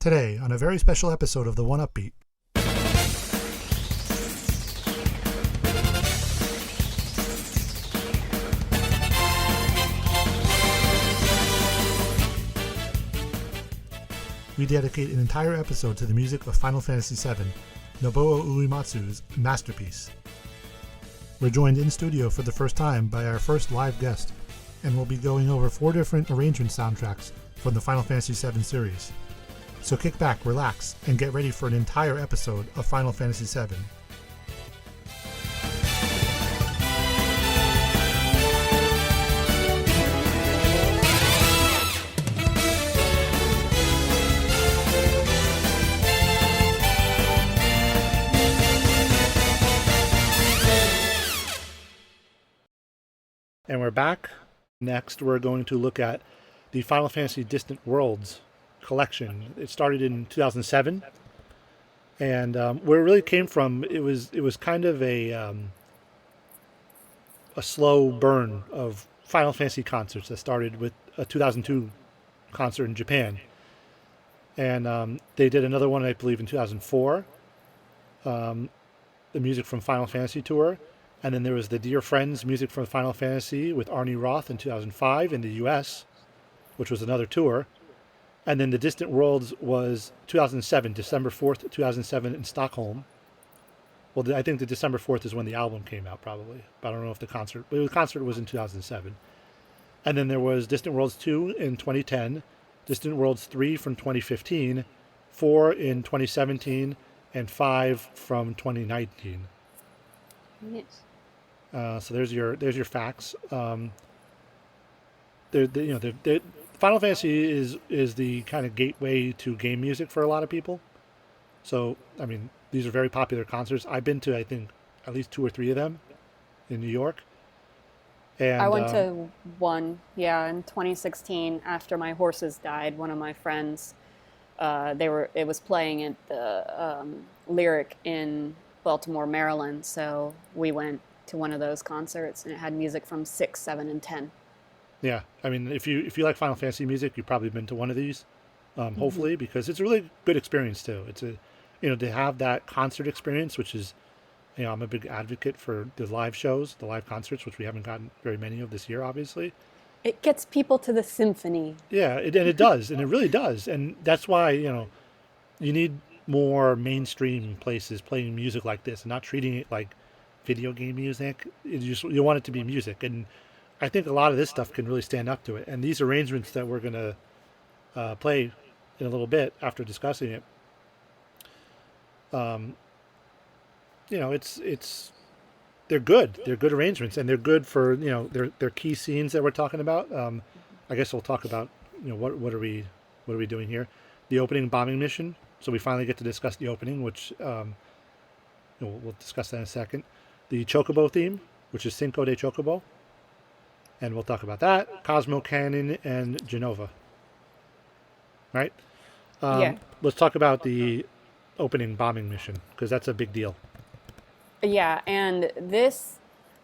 Today, on a very special episode of the 1UpBeat. We dedicate an entire episode to the music of Final Fantasy VII, Nobuo Uematsu's masterpiece. We're joined in studio for the first time by our first live guest, and we'll be going over 4 different arrangement soundtracks from the Final Fantasy VII series. So kick back, relax, and get ready for an entire episode of Final Fantasy VII. And we're back. Next, we're going to look at the Final Fantasy Distant Worlds collection. It started in 2007, and where it really came from, it was kind of a slow burn of Final Fantasy concerts that started with a 2002 concert in Japan, and they did another one, I believe, in 2004. The music from Final Fantasy tour. And then there was the Dear Friends music from Final Fantasy with Arnie Roth in 2005 in the US, which was another tour. And then the Distant Worlds was 2007, December 4th, 2007 in Stockholm. Well, I think the December 4th is when the album came out, probably. But I don't know if the concert was in 2007. And then there was Distant Worlds 2 in 2010, Distant Worlds 3 from 2015, 4 in 2017, and 5 from 2019. Yes. So there's your facts. Final Fantasy is the kind of gateway to game music for a lot of people. So I mean, these are very popular concerts. I've been to, I think, at least 2 or 3 of them in New York. And I went to one, in 2016 after my horses died. One of my friends, it was playing at the Lyric in Baltimore, Maryland. So we went to one of those concerts, and it had music from 6, 7, and 10. Yeah, I mean, if you like Final Fantasy music, you've probably been to one of these, hopefully, because it's a really good experience too. It's to have that concert experience, which is, I'm a big advocate for the live shows, the live concerts, which we haven't gotten very many of this year, obviously. It gets people to the symphony. Yeah, and it does, and it really does, and that's why you need more mainstream places playing music like this and not treating it like video game music. You want it to be music, and I think a lot of this stuff can really stand up to it. And these arrangements that we're going to play in a little bit after discussing it, they're good. They're good arrangements, and they're good for they're key scenes that we're talking about. I guess we'll talk about what are we doing here. The opening bombing mission. So we finally get to discuss the opening, which we'll discuss that in a second. The Chocobo theme, which is Cinco de Chocobo. And we'll talk about that. Cosmo Cannon and Genova. Right? Let's talk about the opening bombing mission, because that's a big deal. Yeah, and this,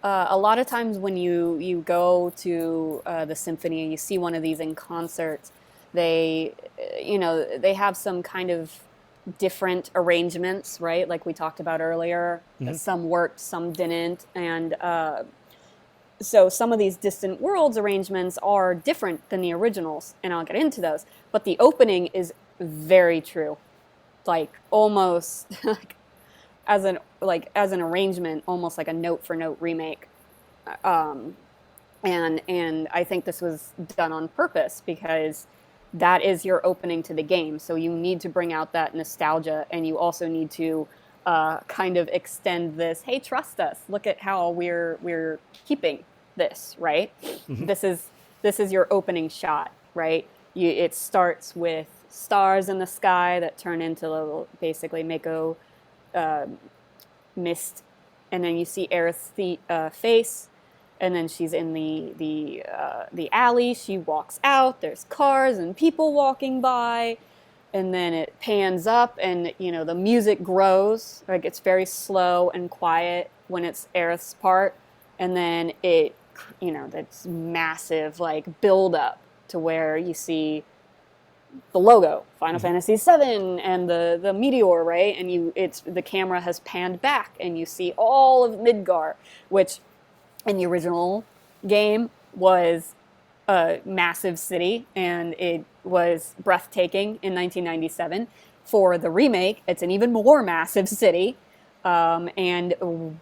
a lot of times when you go to the symphony and you see one of these in concerts, they have some kind of different arrangements, right? Like we talked about earlier. Mm-hmm. Some worked, some didn't. And so some of these Distant Worlds arrangements are different than the originals, and I'll get into those. But the opening is very true. Like almost as an arrangement, almost like a note for note remake. And I think this was done on purpose, because that is your opening to the game. So you need to bring out that nostalgia, and you also need to kind of extend this, hey, trust us. Look at how we're keeping this, right? Mm-hmm. This is your opening shot, right? It starts with stars in the sky that turn into little, basically, Mako mist, and then you see Aerith's face. And then she's in the alley. She walks out. There's cars and people walking by. And then it pans up, and the music grows. Like, it's very slow and quiet when it's Aerith's part, and then it, that's massive like build up to where you see the logo, Final Fantasy VII, and the meteor, right? And the camera has panned back, and you see all of Midgar, which in the original game was a massive city, and it was breathtaking in 1997. For the remake, it's an even more massive city, and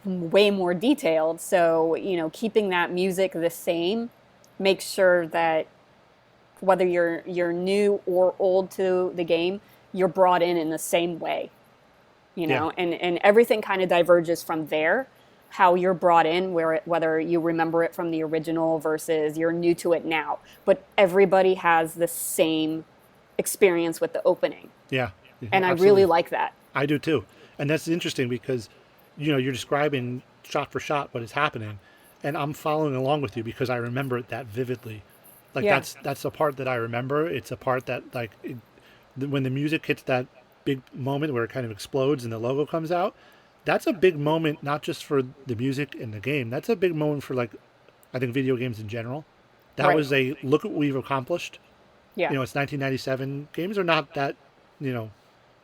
way more detailed. So, keeping that music the same makes sure that whether you're new or old to the game, you're brought in the same way, Yeah. and everything kind of diverges from there. How you're brought in, whether you remember it from the original versus you're new to it now, but everybody has the same experience with the opening, Yeah. and I really Absolutely. like that. I do too. And that's interesting because, you're describing shot for shot what is happening, and I'm following along with you because I remember it that vividly. Like Yeah, that's a part that I remember. It's a part that when the music hits that big moment where it kind of explodes and the logo comes out. That's a big moment, not just for the music in the game. That's a big moment for I think video games in general. That right. was a look what we've accomplished. Yeah, It's 1997. Games are not that, you know,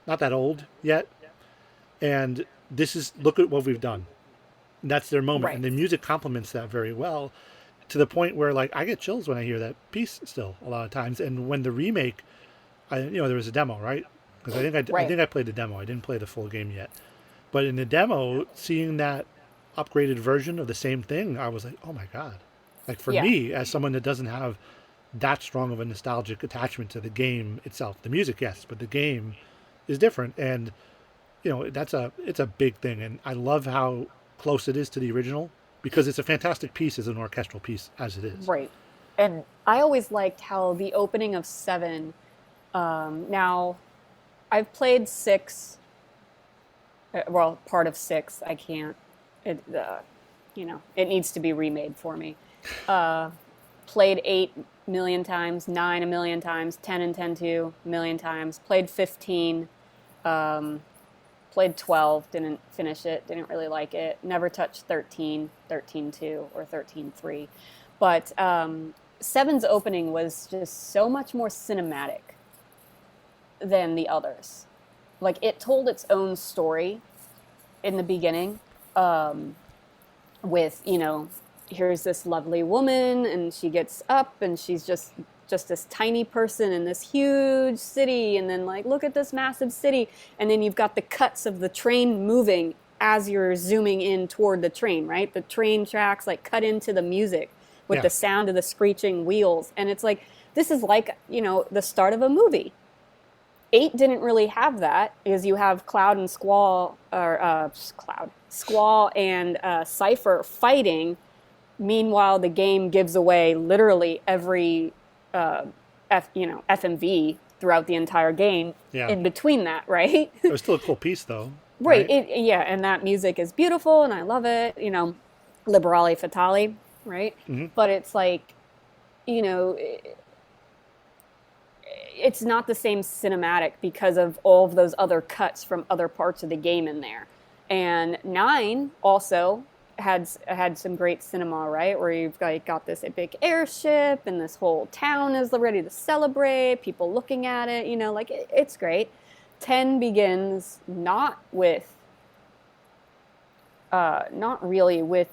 not that old yet, and this is look at what we've done. And that's their moment, right. and the music complements that very well, to the point where I get chills when I hear that piece still a lot of times. And when the remake, there was a demo, right? Because I Right. think I played the demo. I didn't play the full game yet, but in the demo, seeing that upgraded version of the same thing, I was like, oh my god! Like for Yeah. me, as someone that doesn't have that strong of a nostalgic attachment to the game itself, the music, yes, but the game is different, and it's a big thing, and I love how close it is to the original because it's a fantastic piece as an orchestral piece as it is. Right. And I always liked how the opening of Seven. Now, I've played six. Well, part of six. I can't. It. It needs to be remade for me. Played 8 million times, 9 1 million times, 10 and 10 2 million times. Played 15. Um, Played 12. Didn't finish it. Didn't really like it. Never touched 13, 13 2, or 13 3. But Seven's opening was just so much more cinematic than the others. Like it told its own story in the beginning, um, with here's this lovely woman, and she gets up, and she's just this tiny person in this huge city, and then like look at this massive city, and then you've got the cuts of the train moving as you're zooming in toward the train, right? The train tracks like cut into the music with Yeah, the sound of the screeching wheels, and it's like this is like the start of a movie. Eight didn't really have that because you have Cloud and Squall, or Squall and Cipher fighting. Meanwhile, the game gives away literally every uh, FMV throughout the entire game. yeah. In between that, right? It was still a cool piece, though, Right. right? Yeah, and that music is beautiful, and I love it. Liberale Fatale, right? Hmm. But it's like, you know, it's not the same cinematic because of all of those other cuts from other parts of the game in there. And nine also had some great cinema, right? Where you've got this big airship, and this whole town is ready to celebrate. People looking at it, it's great. 10 begins not really with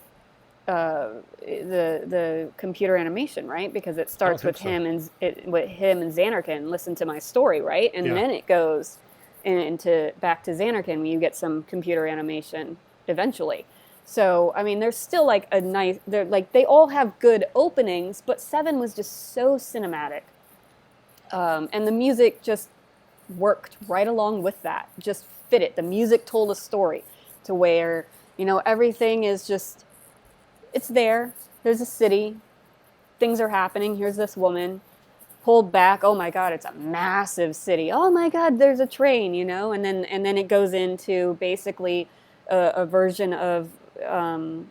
the computer animation, right? Because it I don't starts think with so. him and Xanarkin. Listen to my story, right? And Yeah. then it goes into back to Xanarkin when you get some computer animation eventually. So I mean, there's still like a nice. They all have good openings, but Seven was just so cinematic, and the music just worked right along with that. Just fit it. The music told a story to where everything is just it's there. There's a city. Things are happening. Here's this woman pulled back. Oh my God, it's a massive city. Oh my God, there's a train. And then it goes into basically a version of kind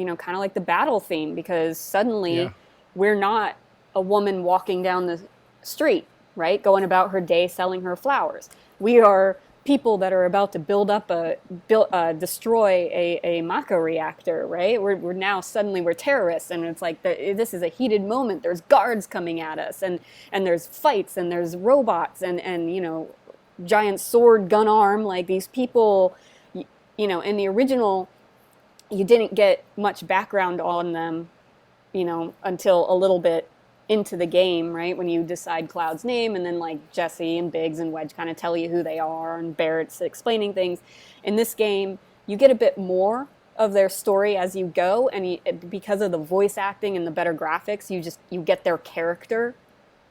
of like the battle theme, because Yeah. suddenly we're not a woman walking down the street, right, going about her day selling her flowers. We are people that are about to destroy a Mako reactor, right? We're now suddenly we're terrorists, and it's like this is a heated moment. There's guards coming at us, and there's fights, and there's robots, and giant sword gun arm. Like these people, in the original, you didn't get much background on them, until a little bit into the game, right? When you decide Cloud's name, and then like Jesse and Biggs and Wedge kind of tell you who they are, and Barrett's explaining things. In this game, you get a bit more of their story as you go, and because of the voice acting and the better graphics, you get their character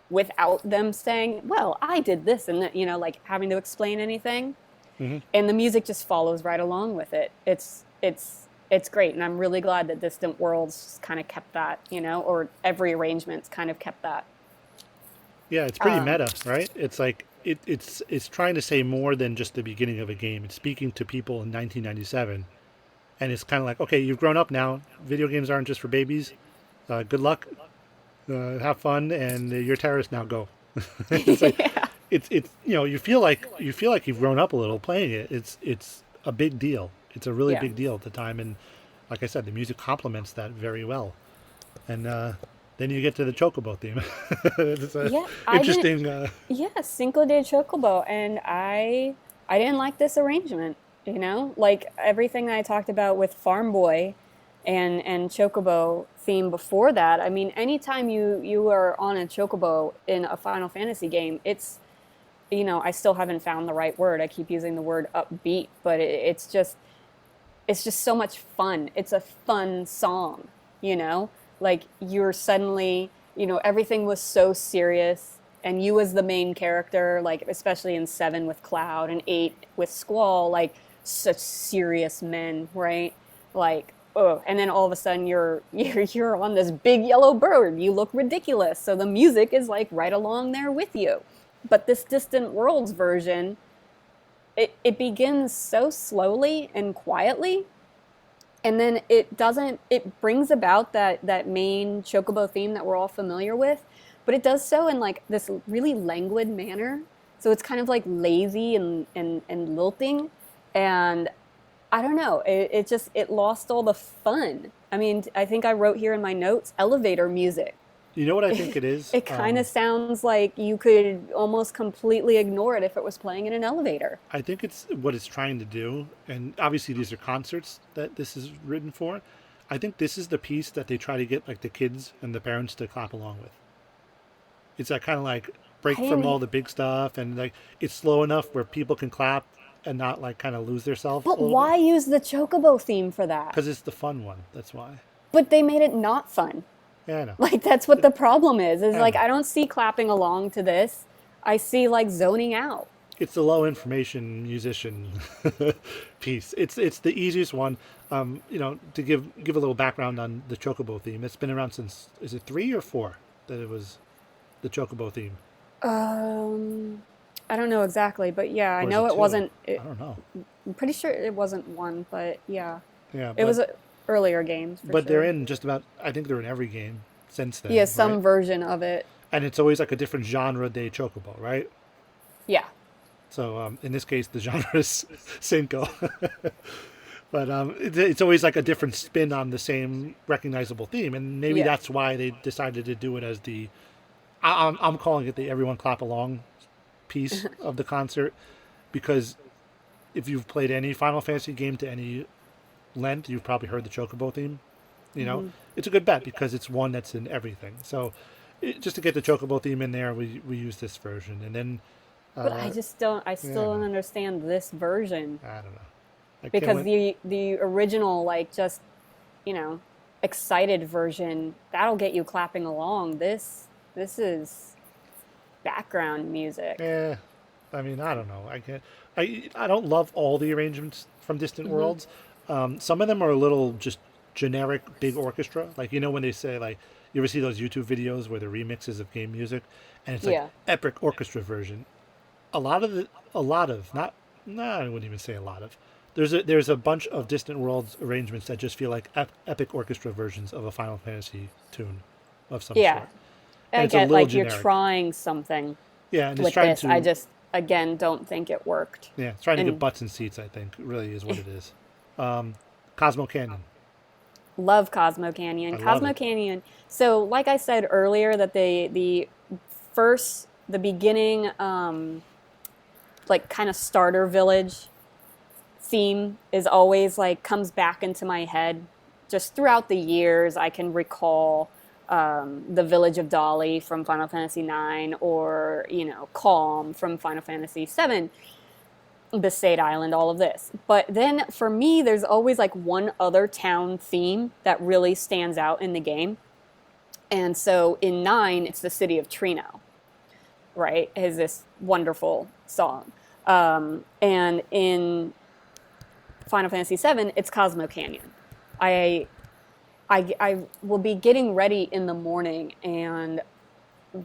without them saying, "Well, I did this," and that, like having to explain anything. Hmm. And the music just follows right along with it. It's great, and I'm really glad that Distant Worlds kind of kept that, or every arrangement's kind of kept that. Yeah, it's pretty meta, right? It's like it's trying to say more than just the beginning of a game. It's speaking to people in 1997, and it's kind of like, okay, you've grown up now. Video games aren't just for babies. Good luck, have fun, and you're terrorists now. Go. It's like Yeah. it's you feel like you've grown up a little playing it. It's a big deal. It's a really Yeah. big deal at the time, and like I said, the music complements that very well. And then you get to the Chocobo theme. It's a Yeah, I didn't. interesting. Yeah, Cinco de Chocobo, and I didn't like this arrangement. Like everything that I talked about with Farm Boy and Chocobo theme before that. I mean, anytime you are on a Chocobo in a Final Fantasy game, it's I still haven't found the right word. I keep using the word upbeat, but it's just so much fun. It's a fun song, you know? Like you're suddenly, everything was so serious, and you as the main character, like especially in 7 with Cloud and 8 with Squall, like such serious men, right? Like, oh, and then all of a sudden you're on this big yellow bird. You look ridiculous. So the music is like right along there with you. But this Distant Worlds version, it begins so slowly and quietly, and then it brings about that main Chocobo theme that we're all familiar with, but it does so in like this really languid manner. So it's kind of like lazy and lilting, and I don't know, it lost all the fun. I mean, I think I wrote here in my notes, elevator music. You know what I think it is? It kind of sounds like you could almost completely ignore it if it was playing in an elevator. I think it's what it's trying to do, and obviously these are concerts that this is written for. I think this is the piece that they try to get like the kids and the parents to clap along with. It's that kind of like break I from didn't, all the big stuff, and like it's slow enough where people can clap and not like kind of lose themselves a but little bit. why use the Chocobo theme for that? Because it's the fun one. That's why. But they made it not fun. Yeah, I know. Like that's what the problem is I like know. I don't see clapping along to this. I see like zoning out. It's the low information musician piece. It's the easiest one. To give a little background on the Chocobo theme. It's been around since, is it 3 or 4 that it was the Chocobo theme, Um, I don't know exactly, but yeah, I or is know it it 2? wasn't. I don't know. I'm pretty sure it wasn't one, but yeah, Yeah, it was earlier games for but they're sure. in just about. I think they're in every game since Yeah, then, right? some version of it. And it's always like a different genre de Chocobo, right? Yeah, So in this case, the genre is Cinco, but it's always like a different spin on the same recognizable theme, and maybe yeah. that's why they decided to do it as the. I'm calling it the everyone clap along piece of the concert, because if you've played any Final Fantasy game to any length, you've probably heard the Chocobo theme. Hmm. It's a good bet because it's one that's in everything. So just to get the Chocobo theme in there, we use this version, and then But I uh, just don't. I yeah, I still don't know. understand this version I don't know. I can't because wait. the original, like just you know, excited version that'll get you clapping along. This is background music. Yeah, I mean, I don't know. I can't. I don't love all the arrangements from Distant Hmm. Worlds. Some of them are a little just generic, big orchestra. Like when they say like, you ever see those YouTube videos where the remixes of game music, and it's like Yeah. epic orchestra version. A lot of, not, no, I wouldn't even say a lot of. There's a bunch of Distant Worlds arrangements that just feel like epic orchestra versions of a Final Fantasy tune of some Yeah. sort, and I it's a get little like you're generic. trying something Yeah, and it's with trying this. I to just again, don't think it worked. Yeah, it's trying to get And butts in seats, I think, really is what it is. Cosmo Canyon. love Cosmo Canyon. I love Cosmo it. Canyon. So, like I said earlier, that the beginning, like kind of starter village theme is always like comes back into my head. Just throughout the years, I can recall the village of Dolly from Final Fantasy IX, or Calm from Final Fantasy VII, Besaid Island, all of this. But then for me, there's always like one other town theme that really stands out in the game. And so in 9, it's the city of Trino, right? Is this wonderful song. And in Final Fantasy VII, it's Cosmo Canyon. I, I will be getting ready in the morning and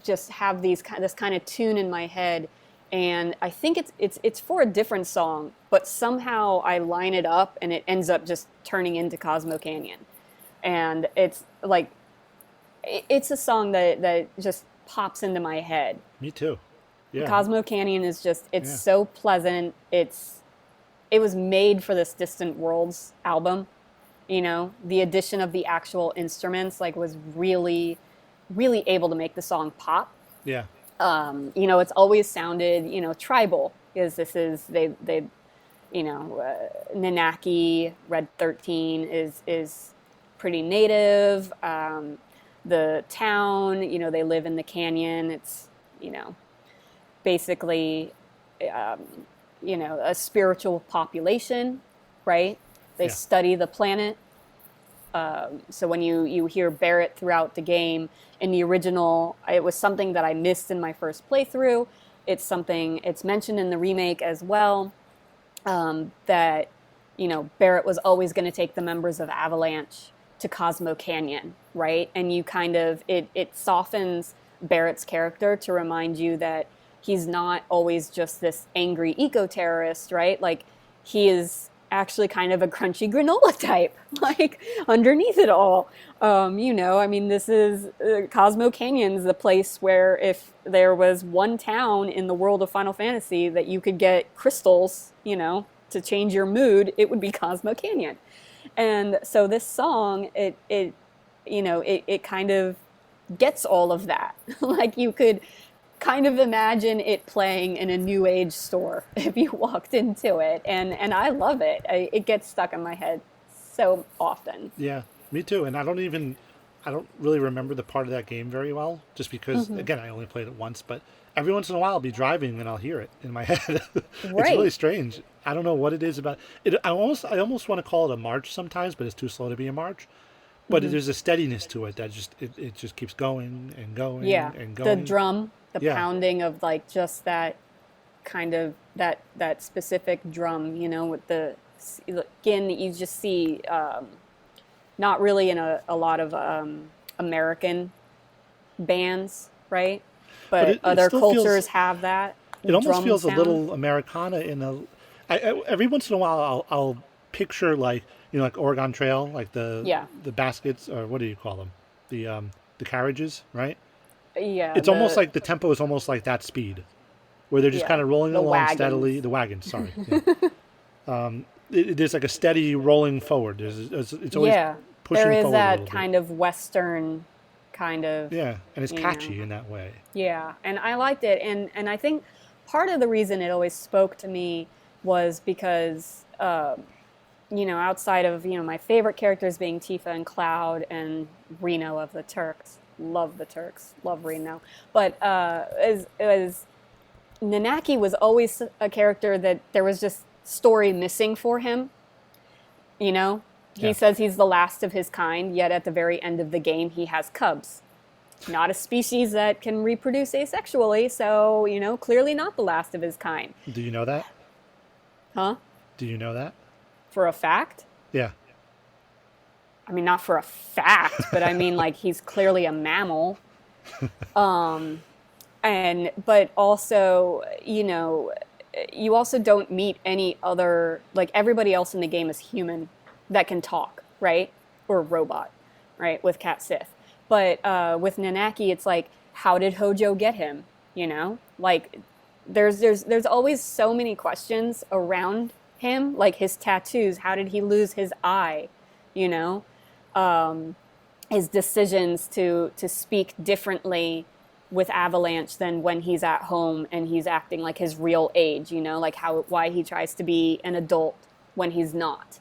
just have this kind of tune in my head, and I think it's for a different song, but somehow I line it up and it ends up just turning into Cosmo Canyon, and it's like it's a song that just pops into my head. Me too. Yeah. Cosmo Canyon is just it's Yeah. so pleasant. It was made for this Distant Worlds album. The addition of the actual instruments like was really, really able to make the song pop. Yeah. It's always sounded, tribal, because this is Nanaki Red 13 is pretty native. The town, they live in the canyon. It's, basically, a spiritual population, right? They Yeah. study the planet. So when you hear Barrett throughout the game, in the original, it was something that I missed in my first playthrough. It's mentioned in the remake as well, that, Barrett was always going to take the members of Avalanche to Cosmo Canyon, right? And you kind of, it softens Barrett's character to remind you that he's not always just this angry eco-terrorist, right? Like, he is actually kind of a crunchy granola type, like underneath it all. This is Cosmo Canyon's the place where if there was one town in the world of Final Fantasy that you could get crystals, to change your mood, it would be Cosmo Canyon. And so this song, it kind of gets all of that. Like, you could kind of imagine it playing in a new age store if you walked into it, and I love it. It gets stuck in my head so often. Yeah. Me too. And I don't really remember the part of that game very well, just because again I only played it once. But every once in a while I'll be driving and I'll hear it in my head. It's really Right. strange. I don't know what it is about it. I almost want to call it a march sometimes, but it's too slow to be a march. But there's a steadiness to it that it just keeps going and going Yeah, and the going. drum, the Yeah. pounding of like just that kind of that specific drum, with the skin that you just see, not really in a lot of American bands, right? But But it other still feels cultures have that it almost drum feels a sound. little Americana in a. Every once in a while, I'll picture like like Oregon Trail, like Yeah, the baskets, or what do you call them, the carriages, right? yeah, It's almost like the tempo is almost like that speed, where they're just yeah, kind of rolling the along wagons. steadily. The wagons, sorry. Yeah. There's like a steady rolling forward. It's always Yeah, there pushing is forward a that little bit. kind of Western kind of, Yeah, and it's you know. catchy in that way. Yeah, and I liked it, and I think part of the reason it always spoke to me was because outside of my favorite characters being Tifa and Cloud and Reno of the Turks, love the Turks, love Reno, but as Nanaki was always a character that there was just story missing for him. You know, he Yeah. says he's the last of his kind, yet at the very end of the game he has cubs. Not a species that can reproduce asexually, so, clearly not the last of his kind. Do you know that? Huh? Do you know that? For a fact? Yeah. I mean, not for a fact, but I mean, like, he's clearly a mammal. But also, you also don't meet any other, like, everybody else in the game is human that can talk, right? Or robot, right? With Cat Sith. But with Nanaki, it's like, how did Hojo get him? Like, there's always so many questions around him, like his tattoos. How did he lose his eye? You know, um, his decisions to speak differently with Avalanche than when he's at home and he's acting like his real age. You know, like how why he tries to be an adult when he's not,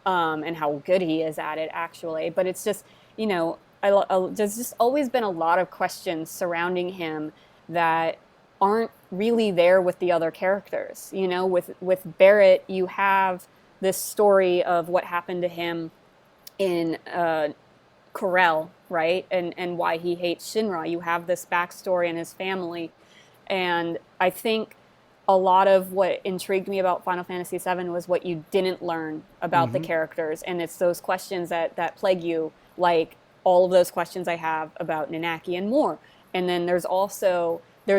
and how good he is at it actually. But it's just, you know, there's just always been a lot of questions surrounding him that aren't really there with the other characters. You know, with Barrett, you have this story of what happened to him in Corel, right? And why he hates Shinra. You have this backstory in his family. And I think a lot of what intrigued me about Final Fantasy VII was what you didn't learn about the Mm-hmm. characters. And it's those questions that plague you, like all of those questions I have about Nanaki and more. And then there's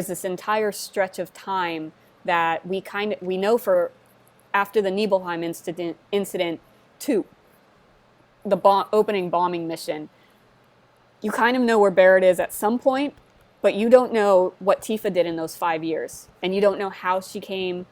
this entire stretch of time that we know for after the Nibelheim incident 2, the opening bombing mission, you kind of know where Barrett is at some point, but you don't know what Tifa did in those 5 years, and you don't know how she came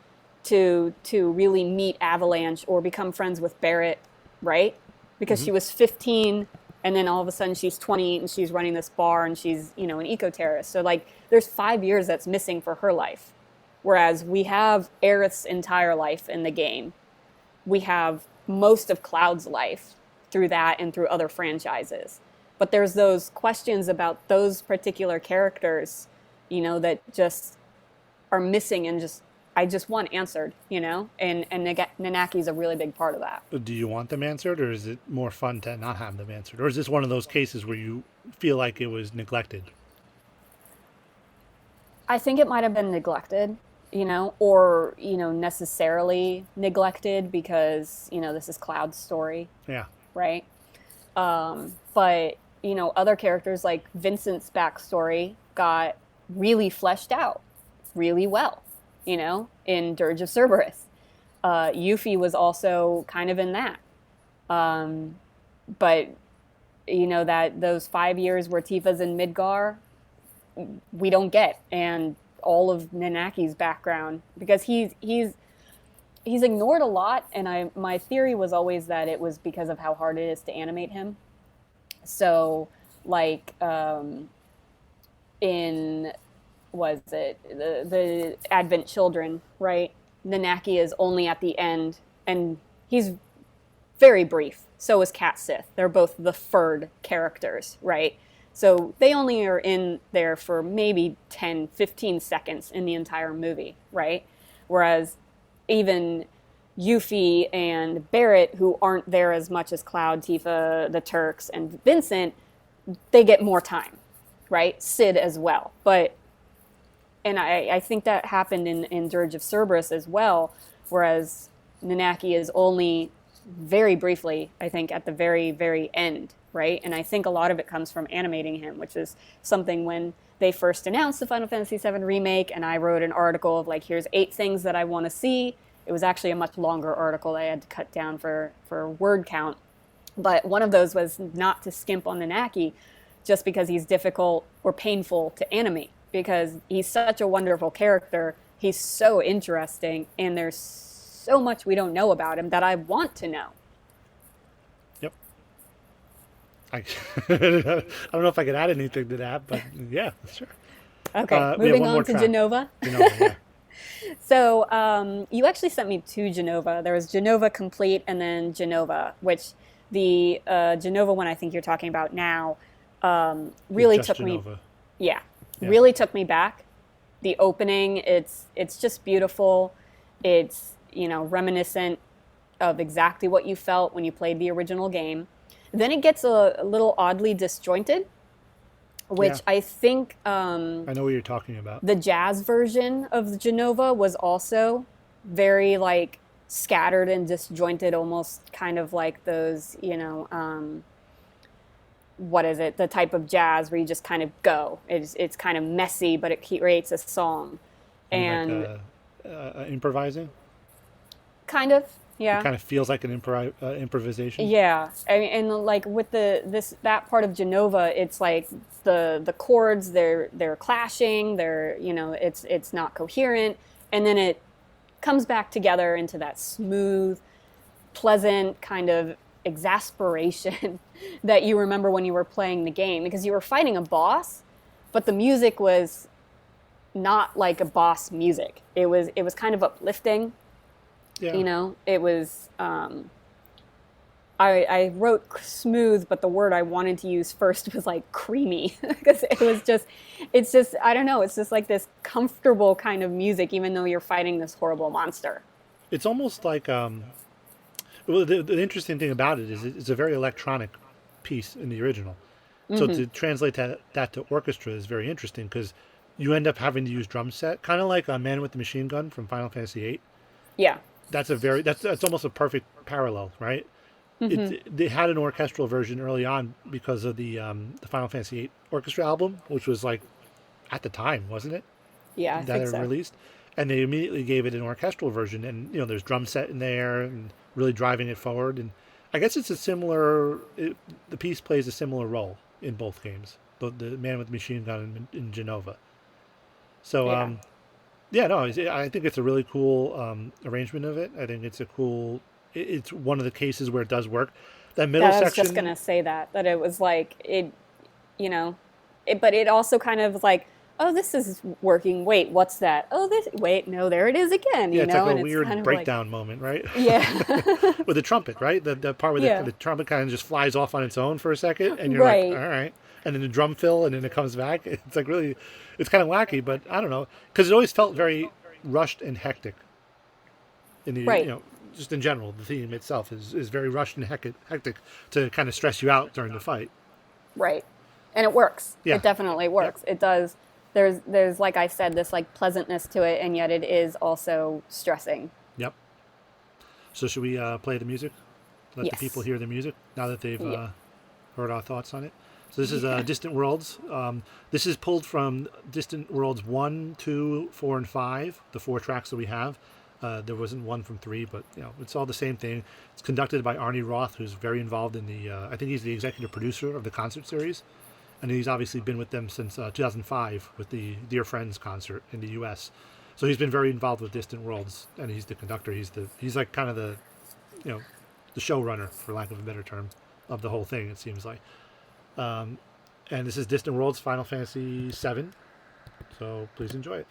to really meet Avalanche or become friends with Barrett, right? Because Mm-hmm. she was 15, and then all of a sudden she's 20 and she's running this bar and she's, you know, an eco-terrorist. So like there's 5 years that's missing for her life, whereas we have Aerith's entire life in the game. We have most of Cloud's life through that and through other franchises. But there's those questions about those particular characters, you know, that just are missing and just I just want answered, you know? And Nanaki's a really big part of that. Do you want them answered, or is it more fun to not have them answered? Or is this one of those cases where you feel like it was neglected? I think it might have been neglected, you know, or, you know, necessarily neglected because, you know, this is Cloud's story, Yeah. right? But, you know, other characters like Vincent's backstory got really fleshed out really well, you know, in Dirge of Cerberus. Yuffie was also kind of in that. Um, but, you know, that those 5 years where Tifa's in Midgar, we don't get. And all of Nanaki's background, because he's ignored a lot, and my theory was always that it was because of how hard it is to animate him. So, like, in was it the Advent Children, right? Nanaki is only at the end, and he's very brief. So is Cat Sith. They're both the furred characters, right? So they only are in there for maybe 10, 15 seconds in the entire movie, right? Whereas even Yuffie and Barrett, who aren't there as much as Cloud, Tifa, the Turks, and Vincent, they get more time, right? Sid as well. And I think that happened in Dirge of Cerberus as well, whereas Nanaki is only very briefly, I think, at the very, very end, right? And I think a lot of it comes from animating him, which is something when they first announced the Final Fantasy VII Remake, and I wrote an article of like, here's 8 things that I want to see. It was actually a much longer article that I had to cut down for word count. But one of those was not to skimp on Nanaki just because he's difficult or painful to animate, because he's such a wonderful character. He's so interesting, and there's so much we don't know about him that I want to know. Yep. I, I don't know if I could add anything to that, but yeah, sure. Okay, We have moving one more on to track. Genova. Yeah. So you actually sent me 2 Genova. There was Genova Complete and then Genova, which the Genova one I think you're talking about now really Just took me, Genova. yeah, Yeah. really took me back. The opening, it's just beautiful. It's, you know, reminiscent of exactly what you felt when you played the original game. Then it gets a little oddly disjointed, which Yeah. I think I know what you're talking about. the jazz version of the Genova was also very like scattered and disjointed, almost kind of like those, you know, what is it? The type of jazz where you just kind of go. It's kind of messy, but it creates a song. And Like improvising. Kind of, It yeah. kind of feels like an improvisation. Yeah, I mean, and like with that part of Genova, it's like the chords they're clashing, it's not coherent, and then it comes back together into that smooth, pleasant kind of exasperation that you remember when you were playing the game because you were fighting a boss, but the music was not like a boss music. It was kind of uplifting, Yeah. It was I wrote smooth, but the word I wanted to use first was like creamy because it's just, I don't know, it's just like this comfortable kind of music, even though you're fighting this horrible monster. It's almost like well, the interesting thing about it is it's a very electronic piece in the original. So Hmm. to translate that to orchestra is very interesting because you end up having to use drum set, kind of like a Man with the Machine Gun from Final Fantasy VIII. Yeah. That's almost a perfect parallel, right? Hmm. They had an orchestral version early on because of the Final Fantasy VIII orchestra album, which was like at the time, wasn't it? Yeah, I That think it so. released, and they immediately gave it an orchestral version, and there's drum set in there and really driving it forward. And I guess it's a similar. The piece plays a similar role in both games, the Man with the Machine Gun in Genova. So Yeah. yeah, no, I think it's a really cool arrangement of it. I think it's a cool. It's one of the cases where it does work. That middle That I was just section, gonna say that it was like you know, but it also kind of like, oh, this is working. Wait, what's that? Oh, this. Wait, no, there it is again. yeah, it's like a And it's kind weird of like, breakdown moment, right? yeah, With the trumpet, right? The part where yeah, the trumpet kind of just flies off on its own for a second, and you're like, all right, right. And then the drum fill, and then it comes back. It's like really, it's kind of wacky, but I don't know, because it always felt very rushed and hectic in the, right, just in general. The theme itself is very rushed and hectic to kind of stress you out during the fight. right, and it works. Yeah. It definitely Yep. works. It does. There's like I said, this like pleasantness to it, and yet it is also stressing. Yep. So should we play the music? Let the people Yes. hear the music now that they've Yeah. heard our thoughts on it. So this is Yeah. Distant Worlds. This is pulled from Distant Worlds 1, 2, 4, and 5, the four tracks that we have. There wasn't one from 3, but it's all the same thing. It's conducted by Arnie Roth, who's very involved in the. I think he's the executive producer of the concert series, and he's obviously been with them since 2005 with the Dear Friends concert in the U.S. So he's been very involved with Distant Worlds, and he's the conductor. He's like kind of you know the showrunner, for lack of a better term, of the whole thing. It seems like. And this is Distant Worlds Final Fantasy VII. So please enjoy it.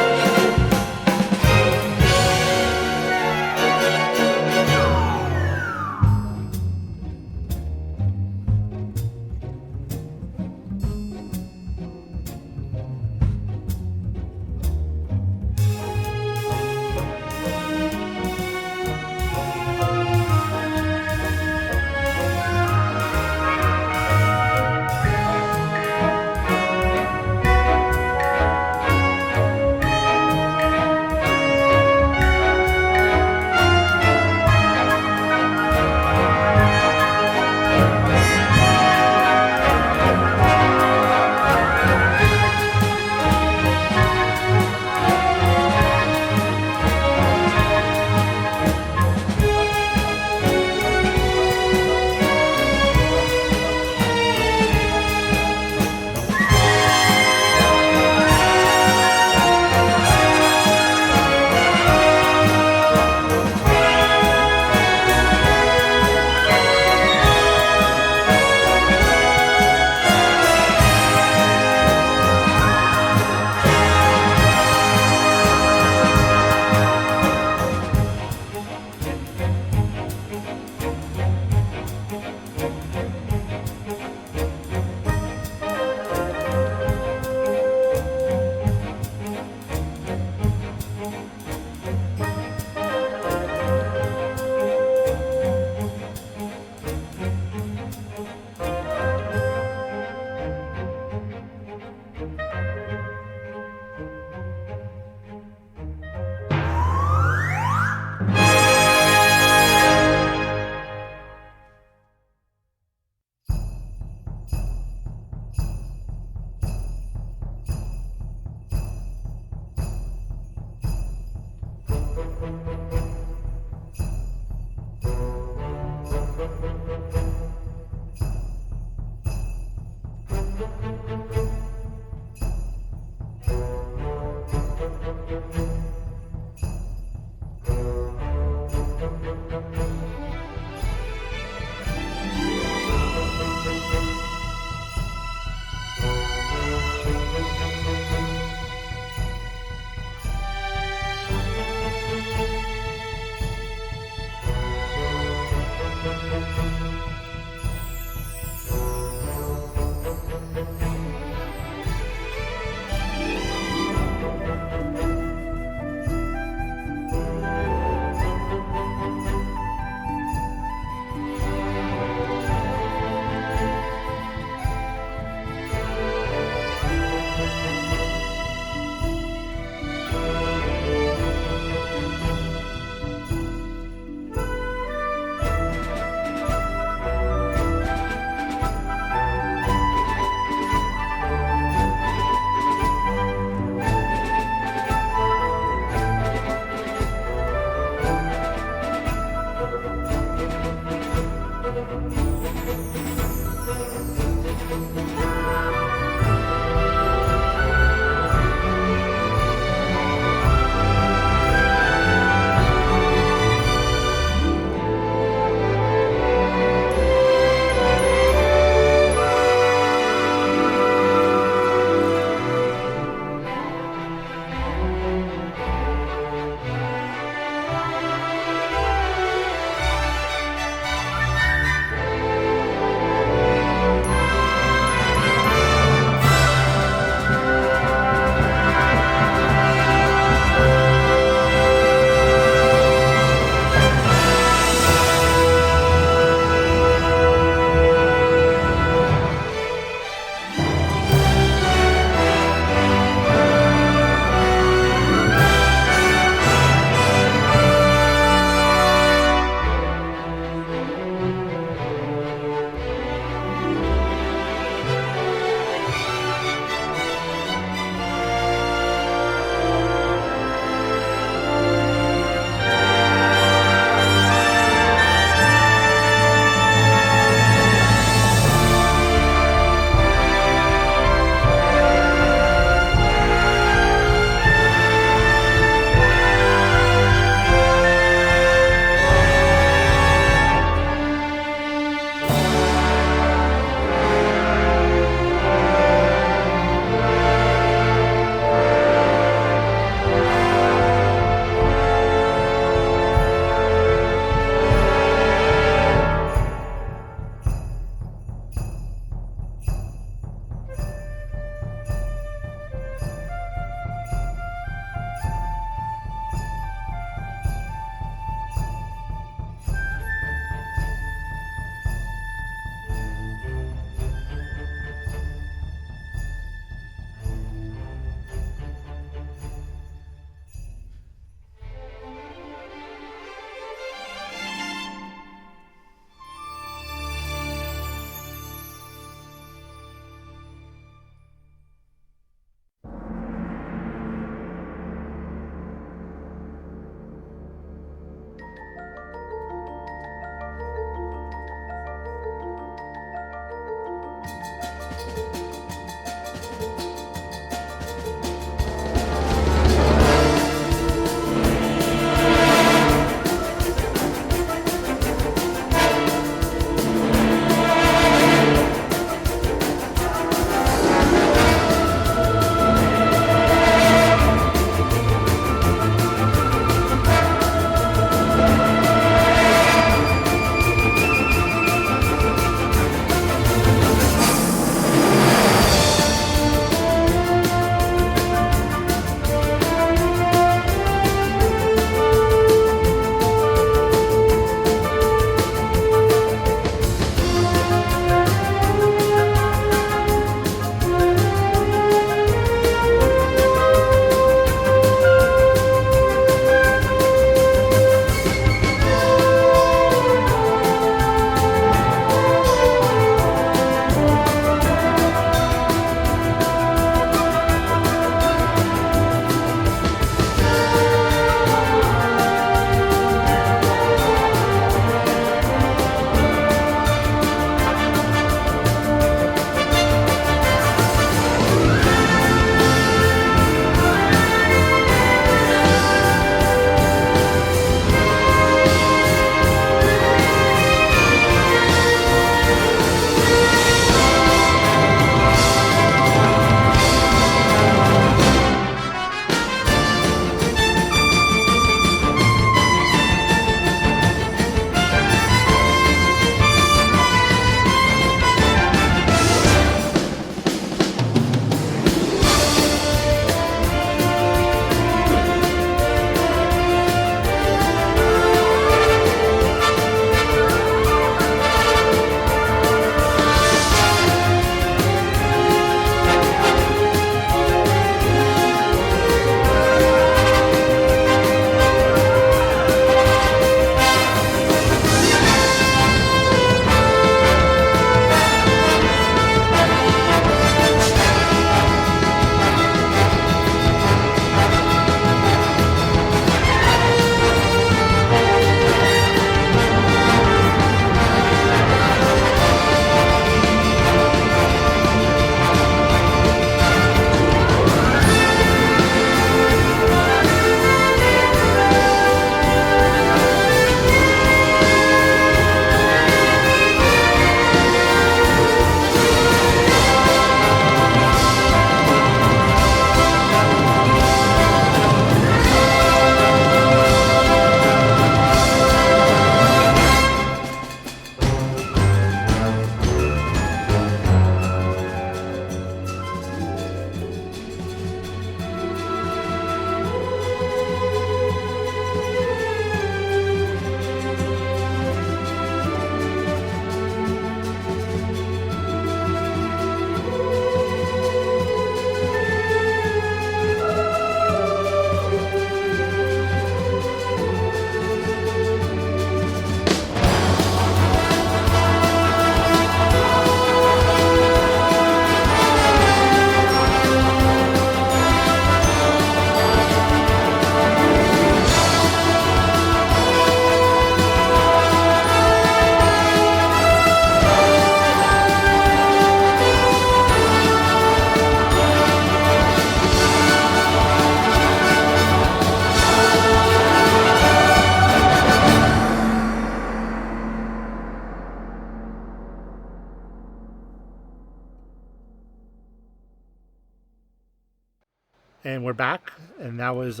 and we're back. And that was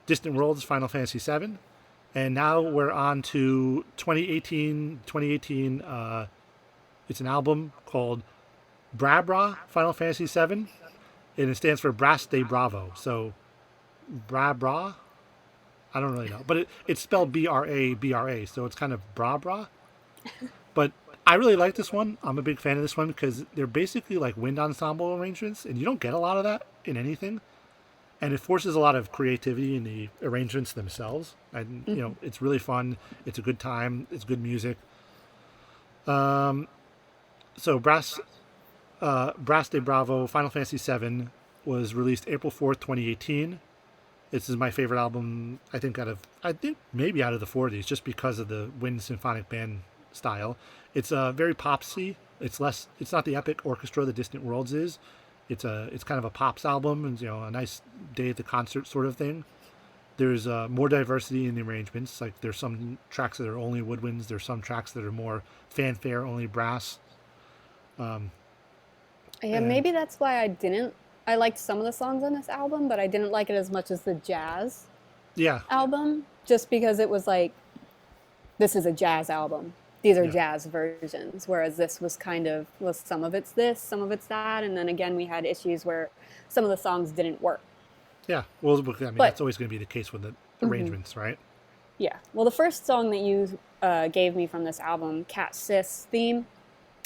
Distant Worlds Final Fantasy VII. And now we're on to 2018. 2018. It's an album called Bra Bra Final Fantasy VII, and it stands for Brass de Bravo. So Bra Bra, I don't really know, but it's spelled BRA, so it's kind of Bra Bra. But I really like this one. I'm a big fan of this one because they're basically like wind ensemble arrangements, and you don't get a lot of that in anything. And it forces a lot of creativity in the arrangements themselves. And it's really fun. It's a good time. It's good music. So Brass de Bravo Final Fantasy VII was released April 4th, 2018. This is my favorite album, I think maybe out of the 40s, just because of the wind symphonic band style. It's very popsy. It's not the epic orchestra the Distant Worlds is. It's kind of a pops album, and a nice day at the concert sort of thing. There's more diversity in the arrangements. Like there's some tracks that are only woodwinds. There's some tracks that are more fanfare, only brass. Maybe that's why I liked some of the songs on this album, but I didn't like it as much as the jazz album, just because it was like, this is a jazz album. These are jazz versions, whereas this was some of it's this, some of it's that, and then again we had issues where some of the songs didn't work. Yeah, well, that's always going to be the case with the arrangements, right? Yeah. Well, the first song that you gave me from this album, Cat Sis theme,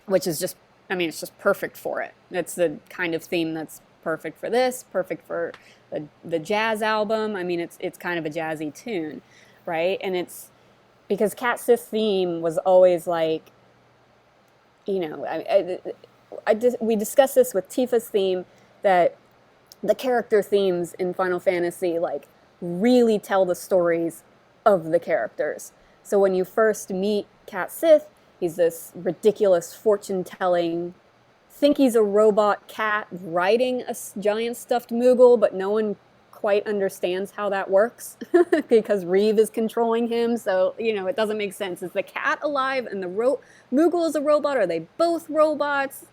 which is just, it's just perfect for it. It's the kind of theme that's perfect for this, perfect for the jazz album. It's kind of a jazzy tune, right? And it's because Cat Sis theme was always like, we discussed this with Tifa's theme, that the character themes in Final Fantasy like really tell the stories of the characters. So when you first meet Cat Sith, he's this ridiculous fortune-telling, think he's a robot cat riding a giant stuffed Moogle, but no one quite understands how that works because Reeve is controlling him. So, it doesn't make sense. Is the cat alive and the Moogle is a robot? Are they both robots?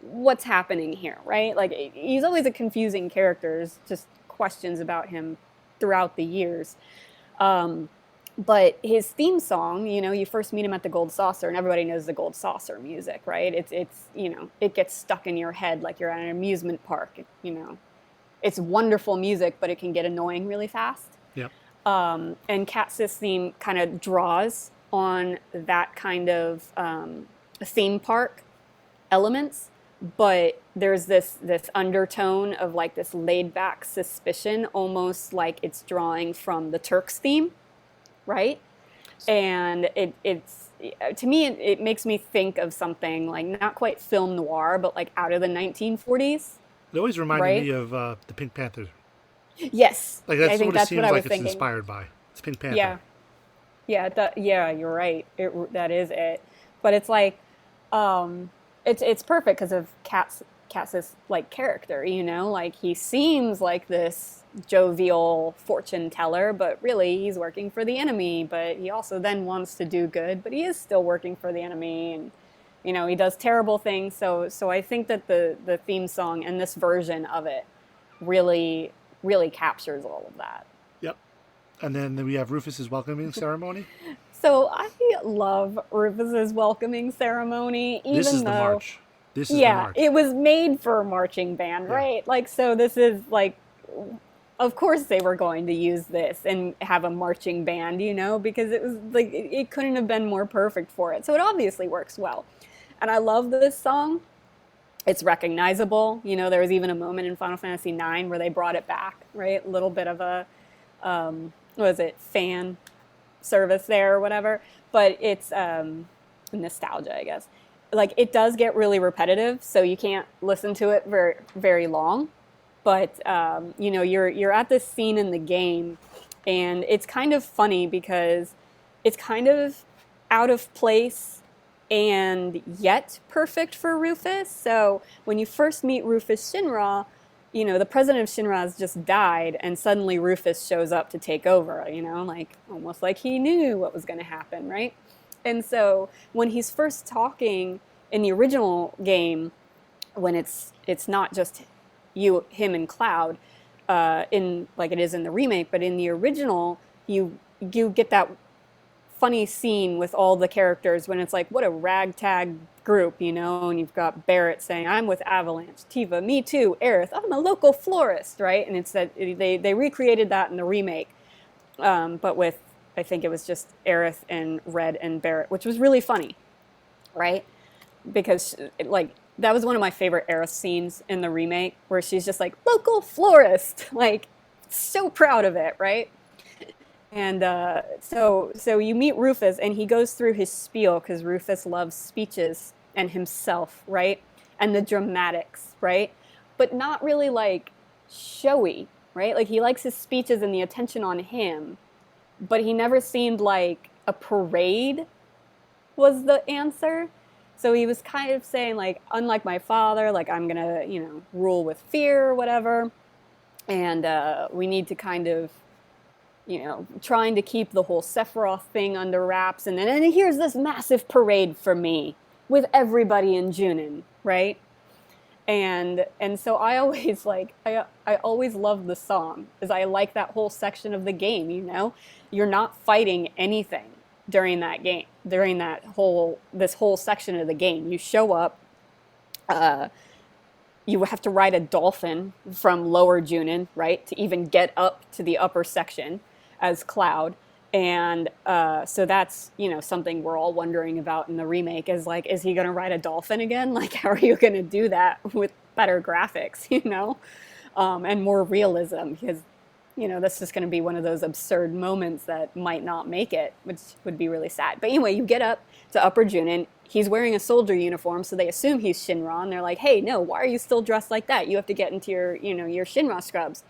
What's happening here, right? Like, he's always a confusing character. There's just questions about him throughout the years. But his theme song, you first meet him at the Gold Saucer, and everybody knows the Gold Saucer music, right? It's it gets stuck in your head like you're at an amusement park. It's wonderful music, but it can get annoying really fast. Yep. And Cat Sis theme kind of draws on that kind of theme park elements, but there's this undertone of like this laid back suspicion, almost like it's drawing from the Turks theme. Right? And it's to me, it makes me think of something like not quite film noir, but like out of the 1940s. It always reminded me of the Pink Panther. Yes. Like that's what it seems like it's inspired by. It's Pink Panther. Yeah. Yeah, you're right. That is it. But it's like, it's perfect because of Cass's like character, like he seems like this jovial fortune teller, but really he's working for the enemy, but he also then wants to do good, but he is still working for the enemy, and he does terrible things. So I think that the theme song and this version of it really captures all of that. Yep. And then we have Rufus's welcoming ceremony. So I love Rufus's welcoming ceremony, even this is though the march. This is the march. It was made for a marching band, right? Like, so this is like, of course they were going to use this and have a marching band, because it was like, it couldn't have been more perfect for it. So it obviously works well. And I love this song. It's recognizable. There was even a moment in Final Fantasy IX where they brought it back, right? A little bit of a, fan service there or whatever. But it's nostalgia, I guess. Like, it does get really repetitive, so you can't listen to it very, very long. But, you're at this scene in the game, and it's kind of funny because it's kind of out of place and yet perfect for Rufus. So when you first meet Rufus Shinra, the president of Shinra has just died, and suddenly Rufus shows up to take over, like almost like he knew what was going to happen, right? And so when he's first talking in the original game, when it's not just him and Cloud, in like it is in the remake, but in the original, you get that funny scene with all the characters when it's like, what a ragtag group, you know, and you've got Barrett saying, I'm with Avalanche, Tiva, me too, Aerith, I'm a local florist, right? And it's that they recreated that in the remake, but with, I think it was just Aerith and Red and Barrett, which was really funny, right? Because like that was one of my favorite Aerith scenes in the remake, where she's just like local florist, like so proud of it, right? And so you meet Rufus, and he goes through his spiel because Rufus loves speeches and himself, right? And the dramatics, right? But not really like showy, right? Like he likes his speeches and the attention on him, but he never seemed like a parade was the answer. So he was kind of saying like, unlike my father, like I'm gonna, you know, rule with fear or whatever, and we need to kind of, you know, trying to keep the whole Sephiroth thing under wraps, and then and here's this massive parade for me with everybody in Junin, right? And so I always like I always love the song, because I like that whole section of the game, you know? You're not fighting anything during that game, during this whole section of the game. You show up, you have to ride a dolphin from lower Junin, right, to even get up to the upper section as Cloud. And so that's, you know, something we're all wondering about in the remake, is like, is he going to ride a dolphin again? Like, how are you going to do that with better graphics, you know, and more realism? Because, you know, that's just going to be one of those absurd moments that might not make it, which would be really sad. But anyway, you get up to Upper Junin. He's wearing a soldier uniform, so they assume he's Shinra, and they're like, hey, no, why are you still dressed like that? You have to get into your, you know, your Shinra scrubs.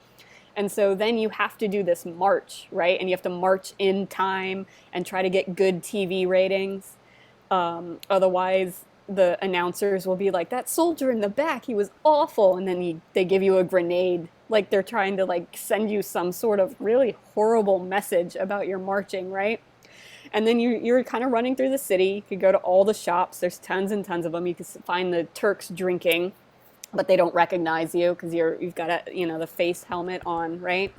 And so then you have to do this march, right? And you have to march in time and try to get good TV ratings. Otherwise, the announcers will be like, that soldier in the back, he was awful. And then they give you a grenade. Like they're trying to like send you some sort of really horrible message about your marching, right? And then you're kind of running through the city. You could go to all the shops. There's tons and tons of them. You can find the Turks drinking, but they don't recognize you because you've got the face helmet on, right?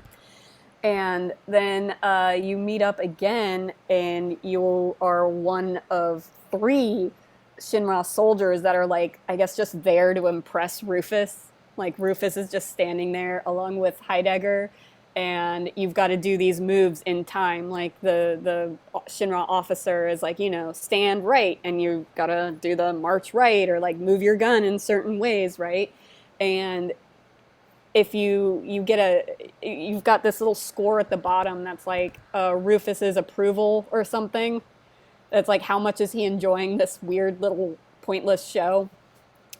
And then you meet up again, and you are one of 3 Shinra soldiers that are like, I guess, just there to impress Rufus. Like Rufus is just standing there along with Heidegger, and you've got to do these moves in time. Like the Shinra officer is like, you know, stand right, and you've got to do the march right, or like move your gun in certain ways, right? And if you've got this little score at the bottom that's like Rufus's approval or something. That's like, how much is he enjoying this weird little pointless show?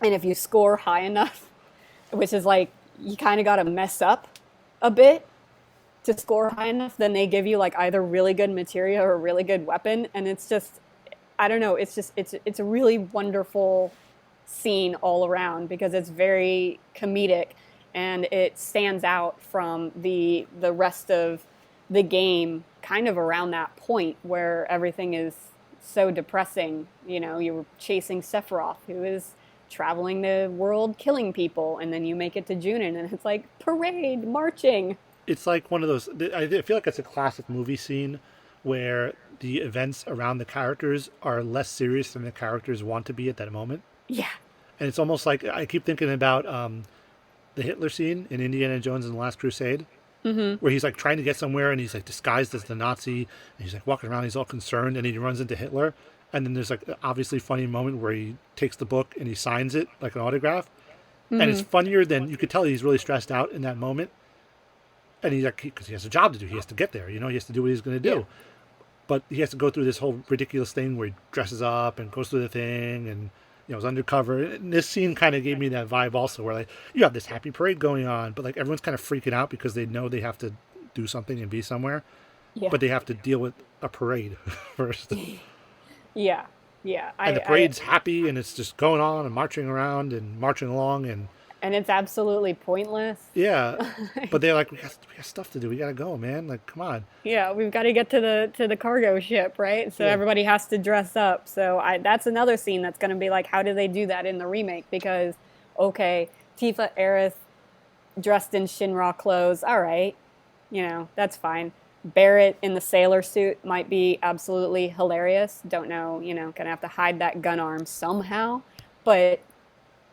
And if you score high enough, which is like, you kind of got to mess up a bit to score high enough, then they give you like either really good materia or a really good weapon. And it's just, I don't know, it's a really wonderful scene all around, because it's very comedic and it stands out from the rest of the game, kind of around that point where everything is so depressing. You know, you're chasing Sephiroth, who is traveling the world killing people, and then you make it to Junin and it's like parade marching. It's like one of those, I feel like it's a classic movie scene where the events around the characters are less serious than the characters want to be at that moment. Yeah. And it's almost like, I keep thinking about the Hitler scene in Indiana Jones and the Last Crusade, where he's like trying to get somewhere and he's like disguised as the Nazi, and he's like walking around, he's all concerned, and he runs into Hitler. And then there's like an obviously funny moment where he takes the book and he signs it like an autograph. And it's funnier than, you could tell he's really stressed out in that moment. And he's like, because he has a job to do, he has to get there, you know, he has to do what he's going to do. Yeah. But he has to go through this whole ridiculous thing where he dresses up and goes through the thing and, you know, is undercover. And this scene kind of gave me that vibe also, where like, you have this happy parade going on, but like everyone's kind of freaking out because they know they have to do something and be somewhere. Yeah. But they have to deal with a parade first. Yeah. And the parade's happy, and it's just going on and marching around and marching along, and it's absolutely pointless. Yeah, but they're like, we got stuff to do. We got to go, man. Like, come on. Yeah, we've got to get to the cargo ship, right? So everybody has to dress up. So that's another scene that's going to be like, how do they do that in the remake? Because, okay, Tifa, Aerith, dressed in Shinra clothes. All right, that's fine. Barrett in the sailor suit might be absolutely hilarious. Don't know, gonna have to hide that gun arm somehow. But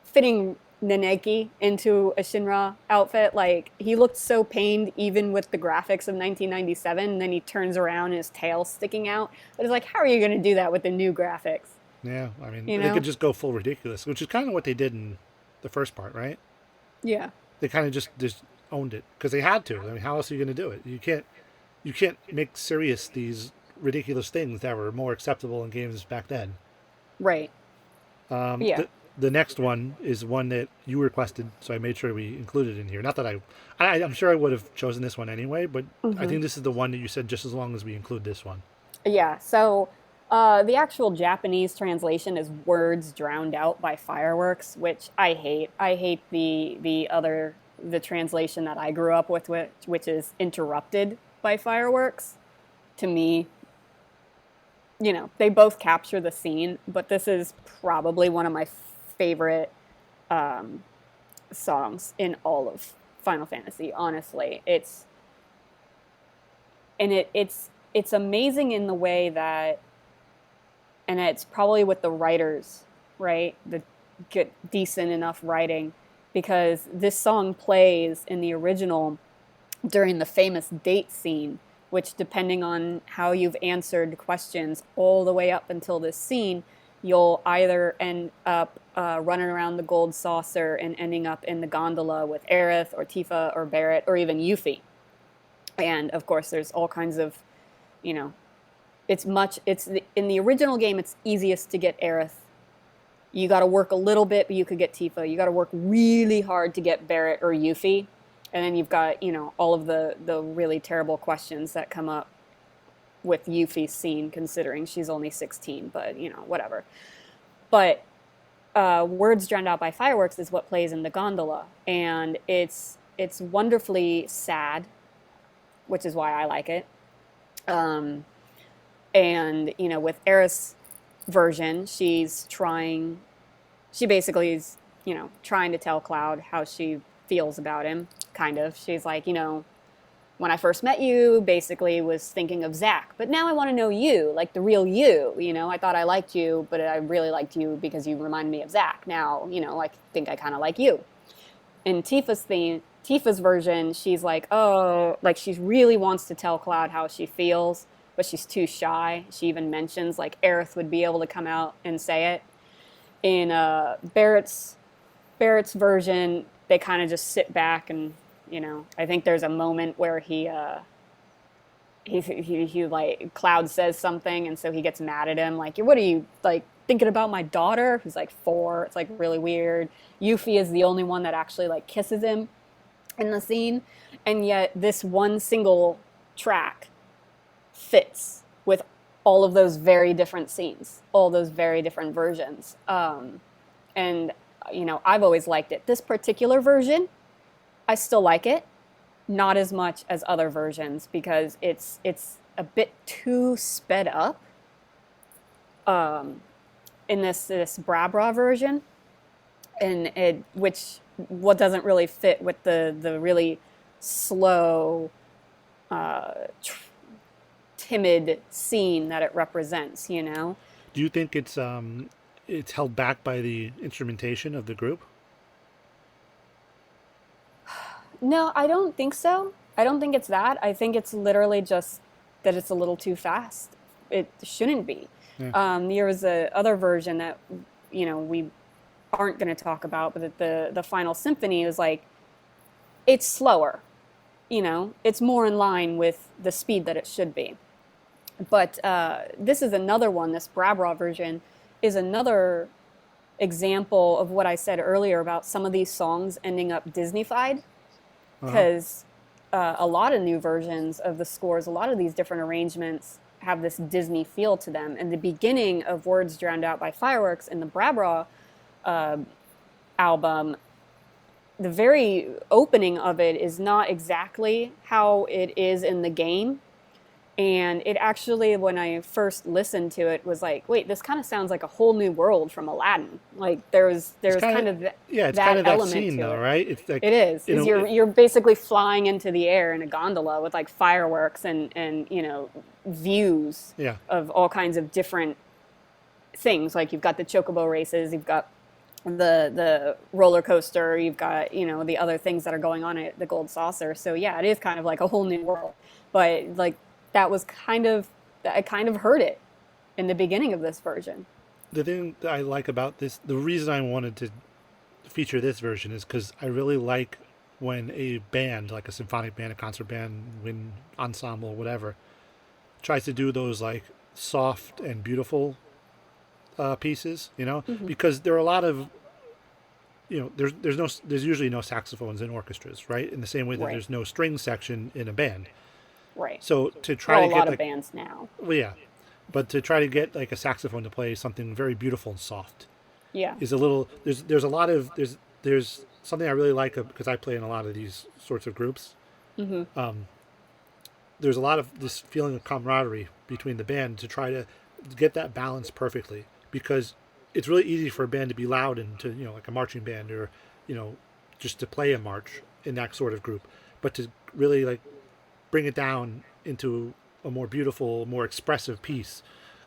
fitting Naneki into a Shinra outfit, like he looked so pained even with the graphics of 1997, and then he turns around and his tail's sticking out. But it's like, how are you gonna do that with the new graphics? Yeah, I mean, You they could know? just go full ridiculous, which is kind of what they did in the first part, right? Yeah. They kind of just owned it because they had to. I mean, how else are you going to do it? You can't make serious these ridiculous things that were more acceptable in games back then. Right. Yeah. The next one is one that you requested, so I made sure we included in here. Not that I'm sure I would have chosen this one anyway, but I think this is the one that you said just as long as we include this one. Yeah. So the actual Japanese translation is words drowned out by fireworks, which I hate. I hate the translation that I grew up with, which is interrupted by fireworks. To me, they both capture the scene, but this is probably one of my favorite um, songs in all of Final Fantasy. Honestly, it's amazing in the way that, and it's probably with the writers, right? The good, decent enough writing, because this song plays in the original during the famous date scene, which, depending on how you've answered questions all the way up until this scene, you'll either end up running around the gold saucer and ending up in the gondola with Aerith or Tifa or Barrett or even Yuffie. And of course, there's all kinds of, you know, in the original game, it's easiest to get Aerith. You got to work a little bit, but you could get Tifa. You got to work really hard to get Barrett or Yuffie. And then you've got, all of the really terrible questions that come up with Yuffie's scene, considering she's only 16, but, whatever. But Words Drowned Out by Fireworks is what plays in the gondola. And it's wonderfully sad, which is why I like it. And, with Aerith's version, she basically is, trying to tell Cloud how she feels about him, kind of. She's like, when I first met you, basically was thinking of Zack, but now I want to know you, like the real you. I thought I liked you, but I really liked you because you remind me of Zack. Now, I think I kind of like you. In Tifa's version, she's like, oh, like she really wants to tell Cloud how she feels, but she's too shy. She even mentions like Aerith would be able to come out and say it. In Barrett's version, they kind of just sit back and, I think there's a moment where he like Cloud says something, and so he gets mad at him, like, what are you, like, thinking about my daughter who's like 4? It's like really weird. Yuffie is the only one that actually like kisses him in the scene, and yet this one single track fits with all of those very different scenes, all those very different versions. And I've always liked it. This particular version, I still like it, not as much as other versions because it's a bit too sped up. In this Brabra version, and what doesn't really fit with the really slow, timid scene that it represents. Do you think it's held back by the instrumentation of the group? No, I don't think so. I don't think it's that. I think it's literally just that it's a little too fast. It shouldn't be. Yeah. There was a other version that we aren't going to talk about, but the final symphony is like, it's slower. It's more in line with the speed that it should be. But this is another one. This Brabra version is another example of what I said earlier about some of these songs ending up Disneyfied, because a lot of new versions of the scores, a lot of these different arrangements have this Disney feel to them. And the beginning of Words Drowned Out by Fireworks in the Brabra album, the very opening of it is not exactly how it is in the game. And it actually, when I first listened to it, was like, wait, this kind of sounds like a whole new world from Aladdin. Like It's there's kind kind of of yeah, it's kind that of that element scene to though, it. right? It's like It is, you is know, you're basically flying into the air in a gondola with like fireworks and views yeah. of all kinds of different things. Like you've got the chocobo races, you've got the roller coaster, you've got the other things that are going on at the Gold Saucer. So yeah, it is kind of like a whole new world. But like that was kind of I kind of heard it in the beginning of this version. The thing that I like about this, the reason I wanted to feature this version is because I really like when a band, like a symphonic band, a concert band, wind ensemble, whatever, tries to do those like soft and beautiful pieces. Hmm. Because there are a lot of there's usually no saxophones in orchestras, right? In the same way that Right, there's no string section in a band. right. So to try Well, to a get lot of like, bands now. well, yeah, but to try to get like a saxophone to play something very beautiful and soft Yeah. is a little there's a lot of there's something I really like because I play in a lot of these sorts of groups. Hmm. There's a lot of this feeling of camaraderie between the band to try to get that balance perfectly because it's really easy for a band to be loud and to like a marching band or you know just to play a march in that sort of group, but to really like bring it down into a more beautiful, more expressive piece.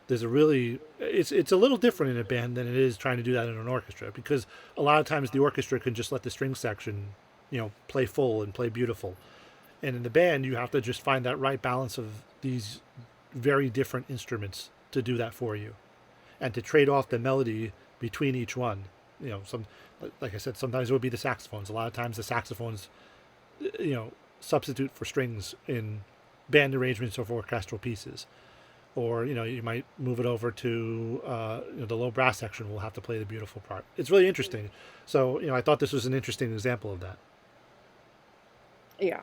There's a really it's a little different in a band than it is trying to do that in an orchestra because a lot of times the orchestra can just let the string section play full and play beautiful, and in the band you have to just find that right balance of these very different instruments to do that for you and to trade off the melody between each one. Some like I said, sometimes it would be the saxophones. A lot of times the saxophones you know substitute for strings in band arrangements of orchestral pieces, or you might move it over to the low brass section will have to play the beautiful part. It's really interesting. So I thought this was an interesting example of that. Yeah.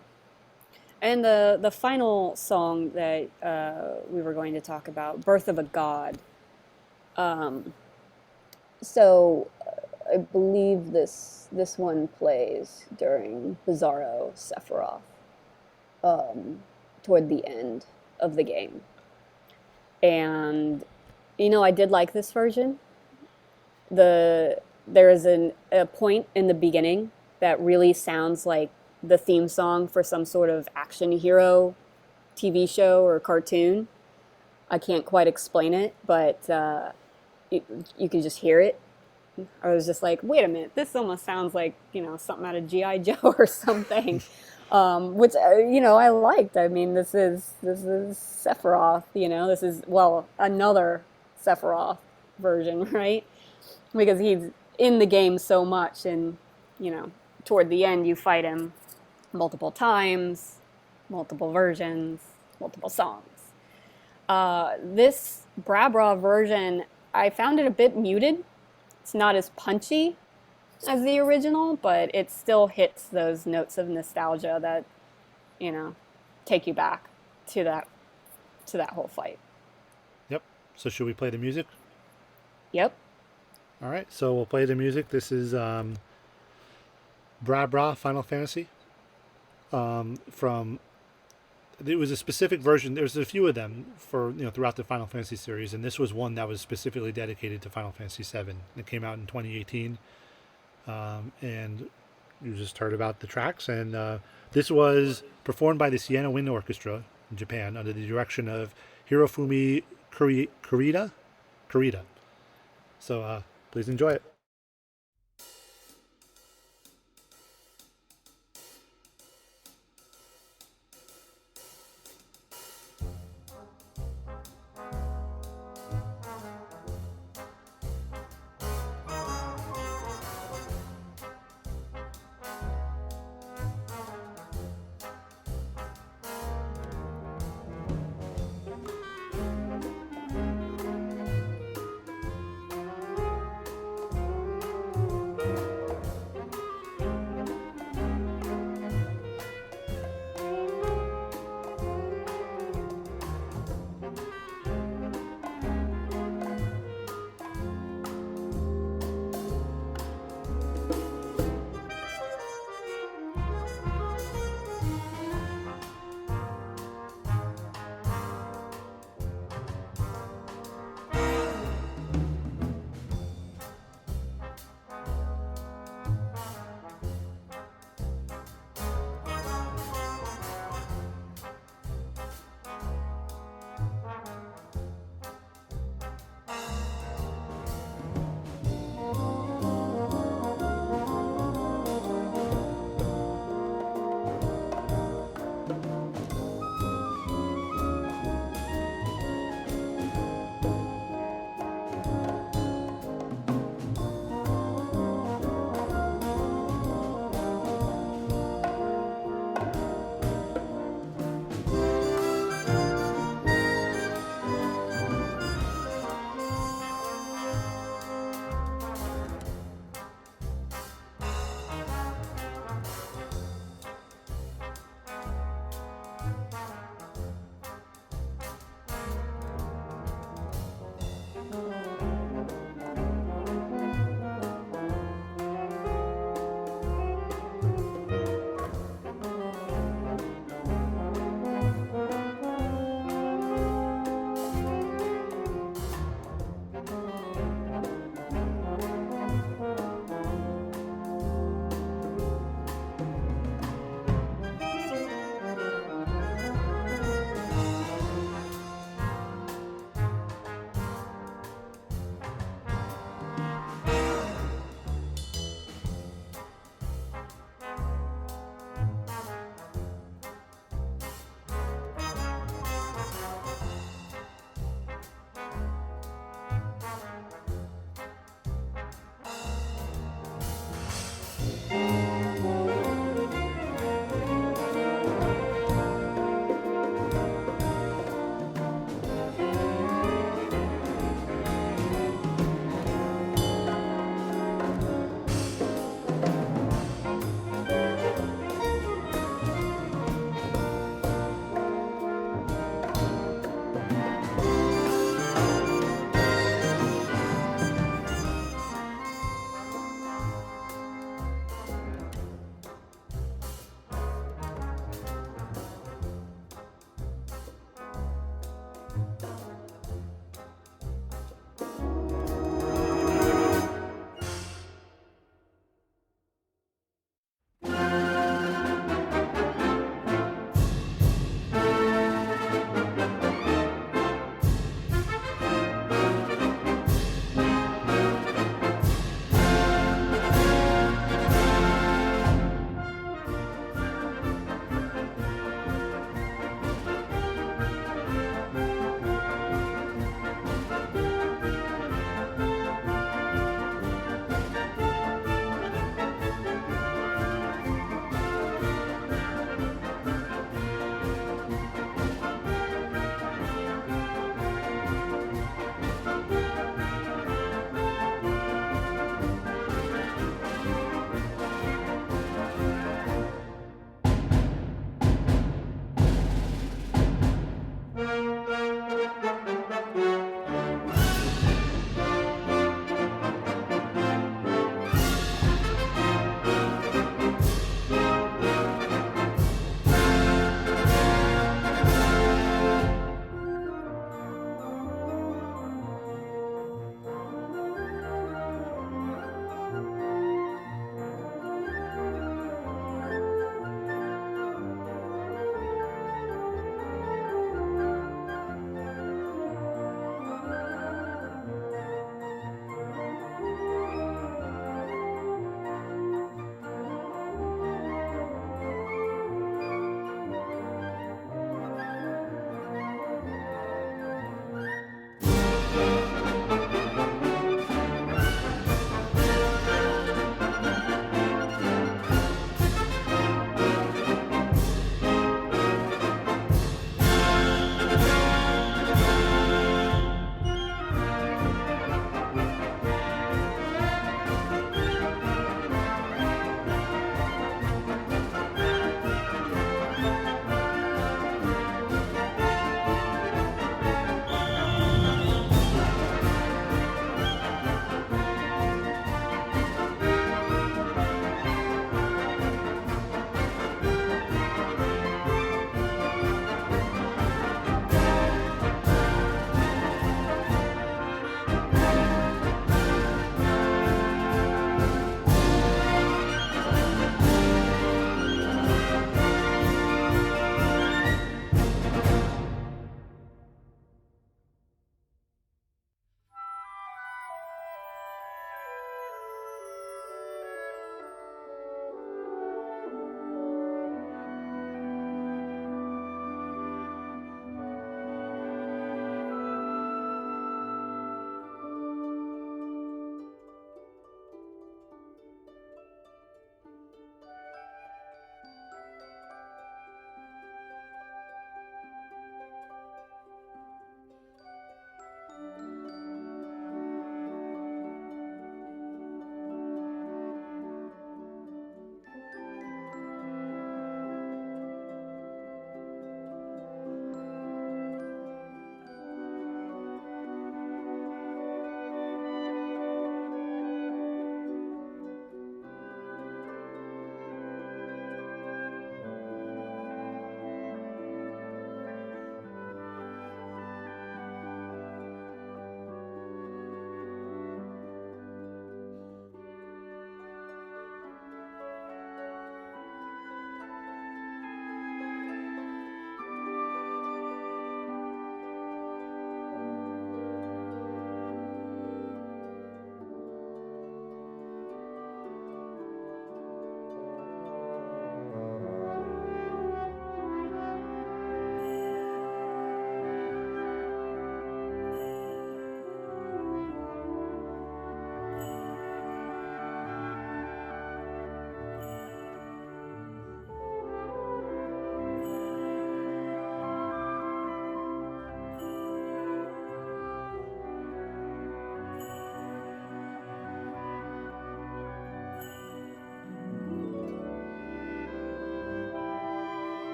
And the final song that we were going to talk about, "Birth of a God." Um, so I believe this one plays during Bizarro Sephiroth, um, toward the end of the game. And I did like this version. There is a point in the beginning that really sounds like the theme song for some sort of action hero TV show or cartoon. I can't quite explain it, but you can just hear it. I was just like, wait a minute, this almost sounds like something out of GI Joe or something, which I liked. I mean, this is Sephiroth. This is, well, another Sephiroth version, right? Because he's in the game so much, and you know toward the end you fight him multiple times, multiple versions, multiple songs. This Brabra version, I found it a bit muted. It's not as punchy as the original, but it still hits those notes of nostalgia that you know take you back to that whole fight. Yep. So should we play the music? Yep. All right. So we'll play the music. This is Bra Bra Final Fantasy from. It was a specific version. There's a few of them for throughout the Final Fantasy series, and this was one that was specifically dedicated to Final Fantasy VII. It came out in 2018, and you just heard about the tracks. And this was performed by the Siena Wind Orchestra in Japan under the direction of Hirofumi Kurita. Kurita. So please enjoy it.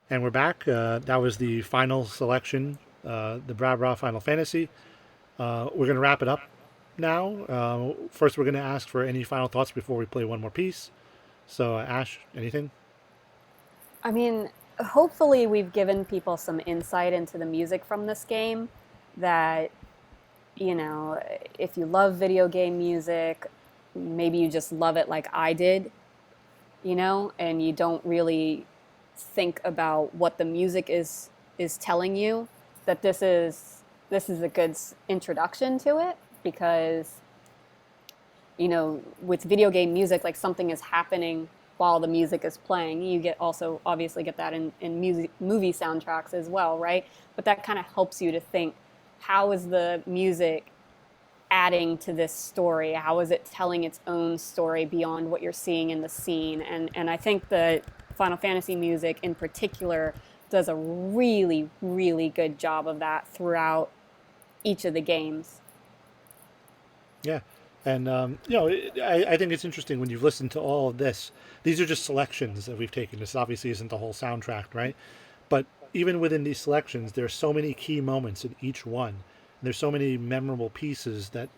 And we're back. That was the final selection, the Bra Bra Final Fantasy. We're going to wrap it up now. First, we're going to ask for any final thoughts before we play one more piece. So, Ash, anything? I mean, hopefully we've given people some insight into the music from this game that, you know, if you love video game music, maybe you just love it like I did, and you don't really think about what the music is telling you, that this is a good introduction to it because with video game music, like something is happening while the music is playing. You get also obviously get that in music movie soundtracks as well, right? But that kind of helps you to think, how is the music adding to this story? How is it telling its own story beyond what you're seeing in the scene? And I think the Final Fantasy music in particular does a really, really good job of that throughout each of the games. Yeah. And, I think it's interesting when you've listened to all of this. These are just selections that we've taken. This obviously isn't the whole soundtrack, right? But even within these selections, there are so many key moments in each one. There's so many memorable pieces that,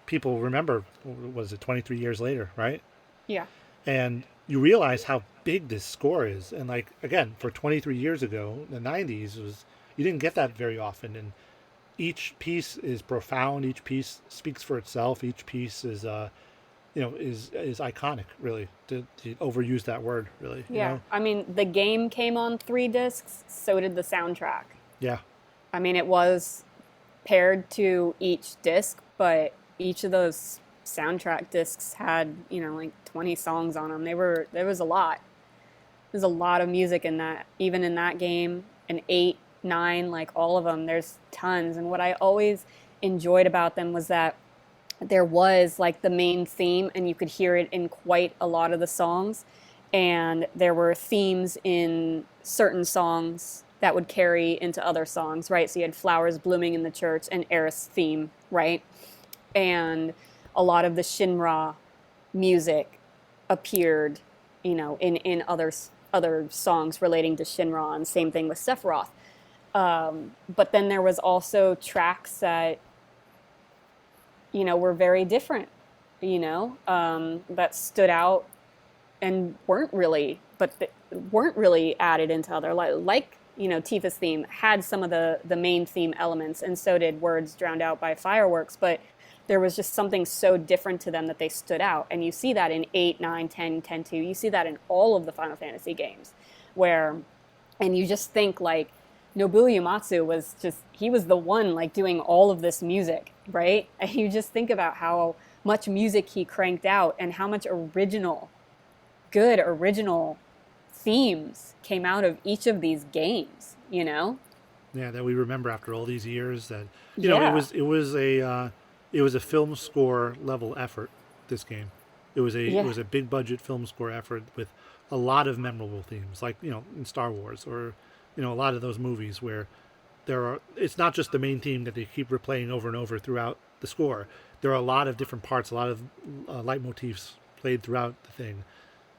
people remember, what was it, 23 years later, right? Yeah. And you realize how big this score is. And like, again, for 23 years ago, the 90s was, you didn't get that very often. And each piece is profound. Each piece speaks for itself. Each piece is, is iconic, really, to overuse that word, really. Yeah. I mean, the game came on 3 discs, so did the soundtrack. Yeah. I mean, it was paired to each disc, but each of those soundtrack discs had, like 20 songs on them. There was a lot. There's a lot of music in that, even in that game, and 8, 9, like all of them, there's tons. And what I always enjoyed about them was that there was like the main theme, and you could hear it in quite a lot of the songs. And there were themes in certain songs that would carry into other songs, right? So you had Flowers Blooming in the Church and Eris theme, right? And a lot of the Shinra music appeared, in other songs relating to Shinra, and same thing with Sephiroth. But then there was also tracks that, were very different, that stood out and weren't really added into other, Tifa's theme had some of the main theme elements, and so did Words Drowned Out by Fireworks, but there was just something so different to them that they stood out. And you see that in 8, 9, 10, 10-2. You see that in all of the Final Fantasy games, and you just think like Nobuo Uematsu he was the one like doing all of this music, right? And you just think about how much music he cranked out and how much good original themes came out of each of these games, Yeah, that we remember after all these years. That Yeah. it was a film score level effort. This game, it Yeah. was a big budget film score effort with a lot of memorable themes, like in Star Wars, or a lot of those movies where it's not just the main theme that they keep replaying over and over throughout the score. There are a lot of different parts, a lot of leitmotifs played throughout the thing.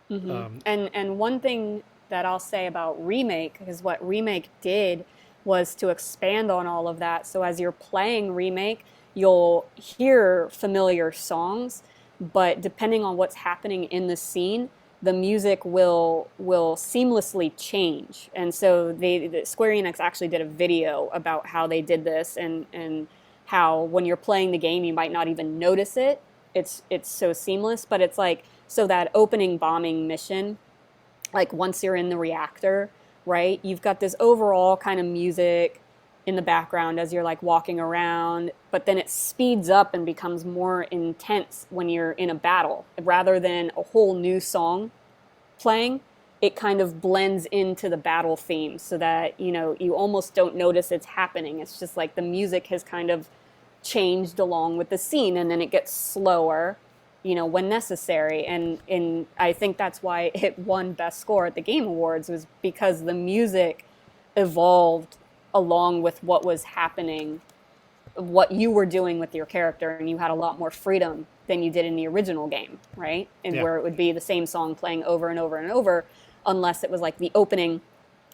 And one thing that I'll say about Remake is what Remake did was to expand on all of that. So as you're playing Remake, you'll hear familiar songs, but depending on what's happening in the scene, the music will seamlessly change. And so the Square Enix actually did a video about how they did this, and how when you're playing the game you might not even notice it. It's so seamless, but it's like, so that opening bombing mission, like once you're in the reactor, right? You've got this overall kind of music in the background as you're like walking around, but then it speeds up and becomes more intense when you're in a battle. Rather than a whole new song playing, it kind of blends into the battle theme so that, you almost don't notice it's happening. It's just like the music has kind of changed along with the scene, and then it gets slower, when necessary. And I think that's why it won Best Score at the Game Awards, was because the music evolved along with what was happening, what you were doing with your character, and you had a lot more freedom than you did in the original game, right? And Yeah. where it would be the same song playing over and over and over, unless it was like the opening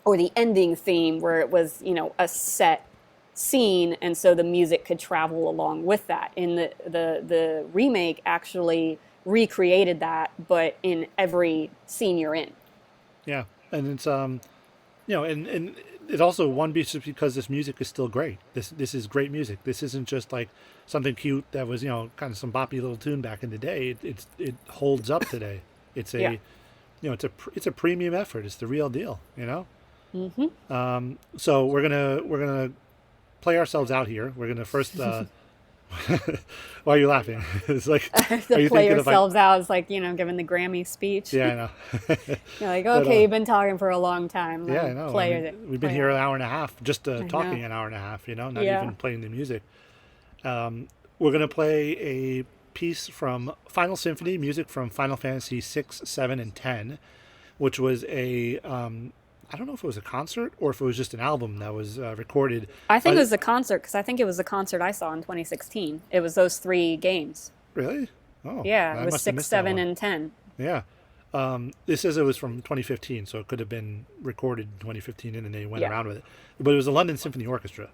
or the ending theme where it was, a set scene, and so the music could travel along with that. In the remake actually recreated that, but in every scene you're in. Yeah, and it's and it also one beats just because this music is still great. This is great music. This isn't just like something cute that was kind of some boppy little tune back in the day. It holds up today. It's Yeah. a it's a premium effort. It's the real deal. Mm-hmm. So we're gonna play ourselves out here. We're gonna first. Why are you laughing? It's like, To are you play thinking of like? yourselves out is like, giving the Grammy speech. Yeah, I know. You're like, But okay, you've been talking for a long time. yeah, Let I me know. I play mean, it. we've been Play here out. an hour and a half just I talking know. an hour and a half. Not Yeah. even playing the music. We're gonna play a piece from Final Symphony, music from Final Fantasy 6, 7, and 10, which was a I don't know if it was a concert or if it was just an album that was recorded. I think it But was a concert because I think it was the concert I saw in 2016. It was those three games. really, oh, Yeah, it I was must have 6, missed that 7, one. and 10. Yeah. This says it was from 2015, so it could have been recorded in 2015 and then they went Yeah. around with it. But it was the London Symphony Orchestra,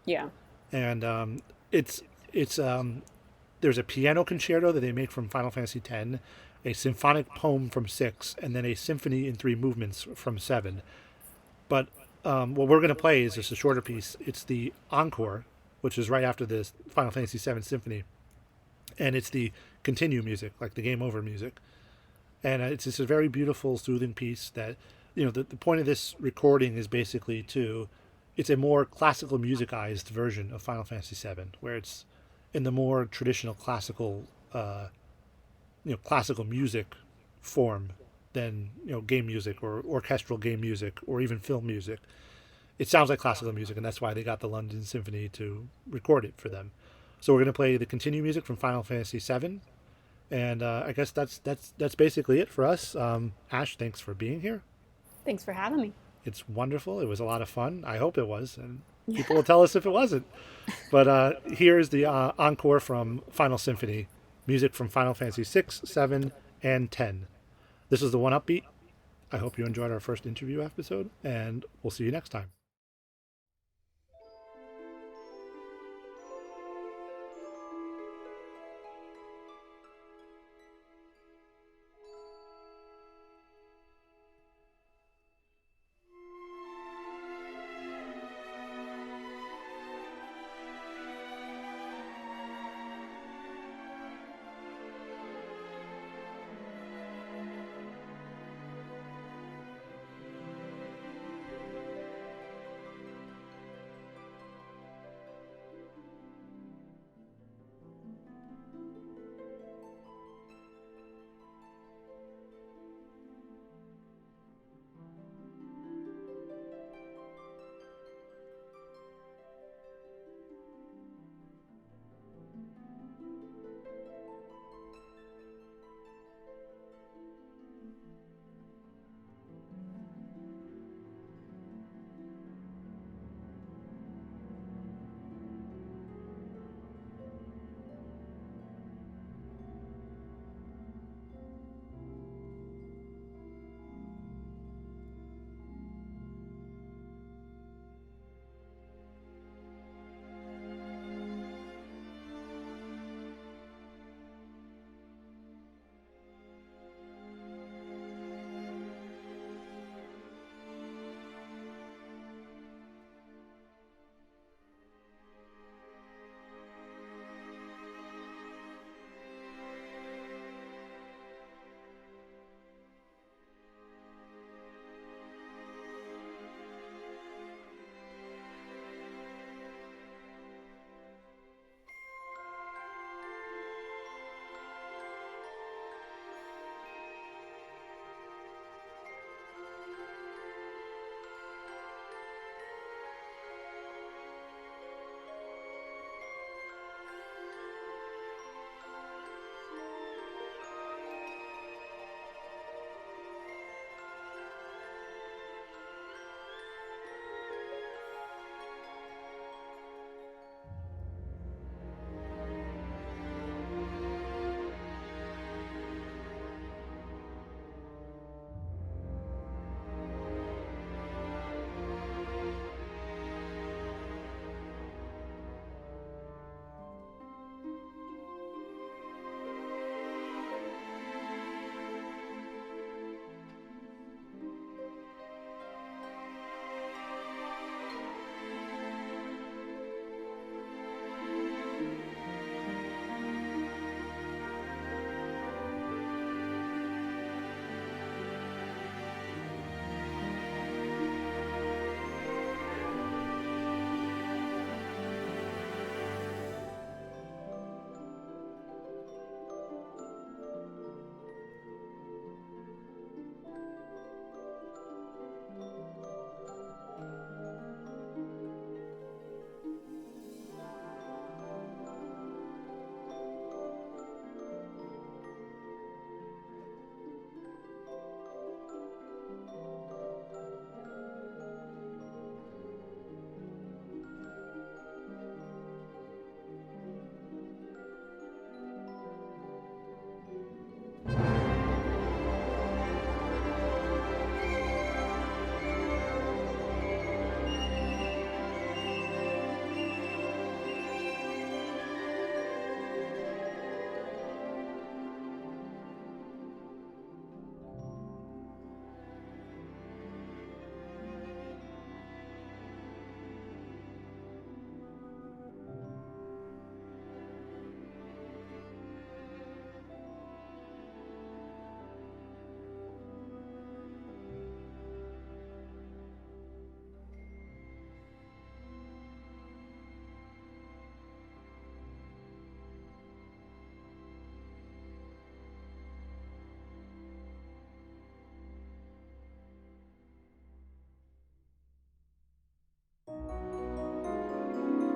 Yeah. and it's there's a piano concerto that they make from Final Fantasy X, a symphonic poem from 6, and then a symphony in 3 movements from 7. But what we're going to play is just a shorter piece. It's the encore, which is right after the Final Fantasy VII Symphony, and it's the continue music, like the game over music. And it's just a very beautiful, soothing piece that, the point of this recording is basically it's a more classical musicized version of Final Fantasy VII, where it's in the more traditional classical music form than, game music or orchestral game music or even film music. It sounds like classical music, and that's why they got the London Symphony to record it for them. So we're going to play the continue music from Final Fantasy VII, and I guess that's basically it for us. Ash, thanks for being here. Thanks for having me. It's wonderful. It was a lot of fun. I hope it was, and people will tell us if it wasn't. But here is the encore from Final Symphony, music from Final Fantasy 6, 7, and 10. This is the 1UpBeat. I hope you enjoyed our first interview episode, and we'll see you next time.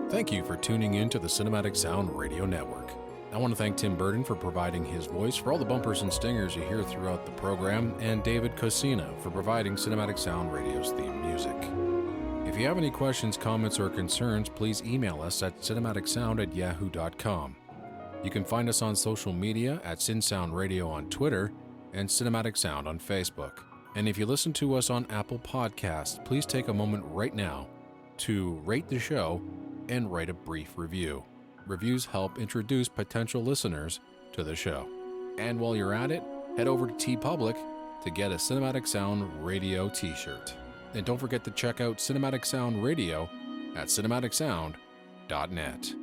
Thank you for tuning in to the Cinematic Sound Radio Network. I want to thank Tim Burton for providing his voice for all the bumpers and stingers you hear throughout the program, and David Coscina for providing Cinematic Sound Radio's theme music. If you have any questions, comments, or concerns, please email us at cinematicsound@yahoo.com. You can find us on social media at CinSound Radio on Twitter and Cinematic Sound on Facebook. And if you listen to us on Apple Podcasts, please take a moment right now to rate the show and write a brief review. Reviews help introduce potential listeners to the show. And while you're at it, head over to TeePublic to get a Cinematic Sound Radio t-shirt. And don't forget to check out Cinematic Sound Radio at cinematicsound.net.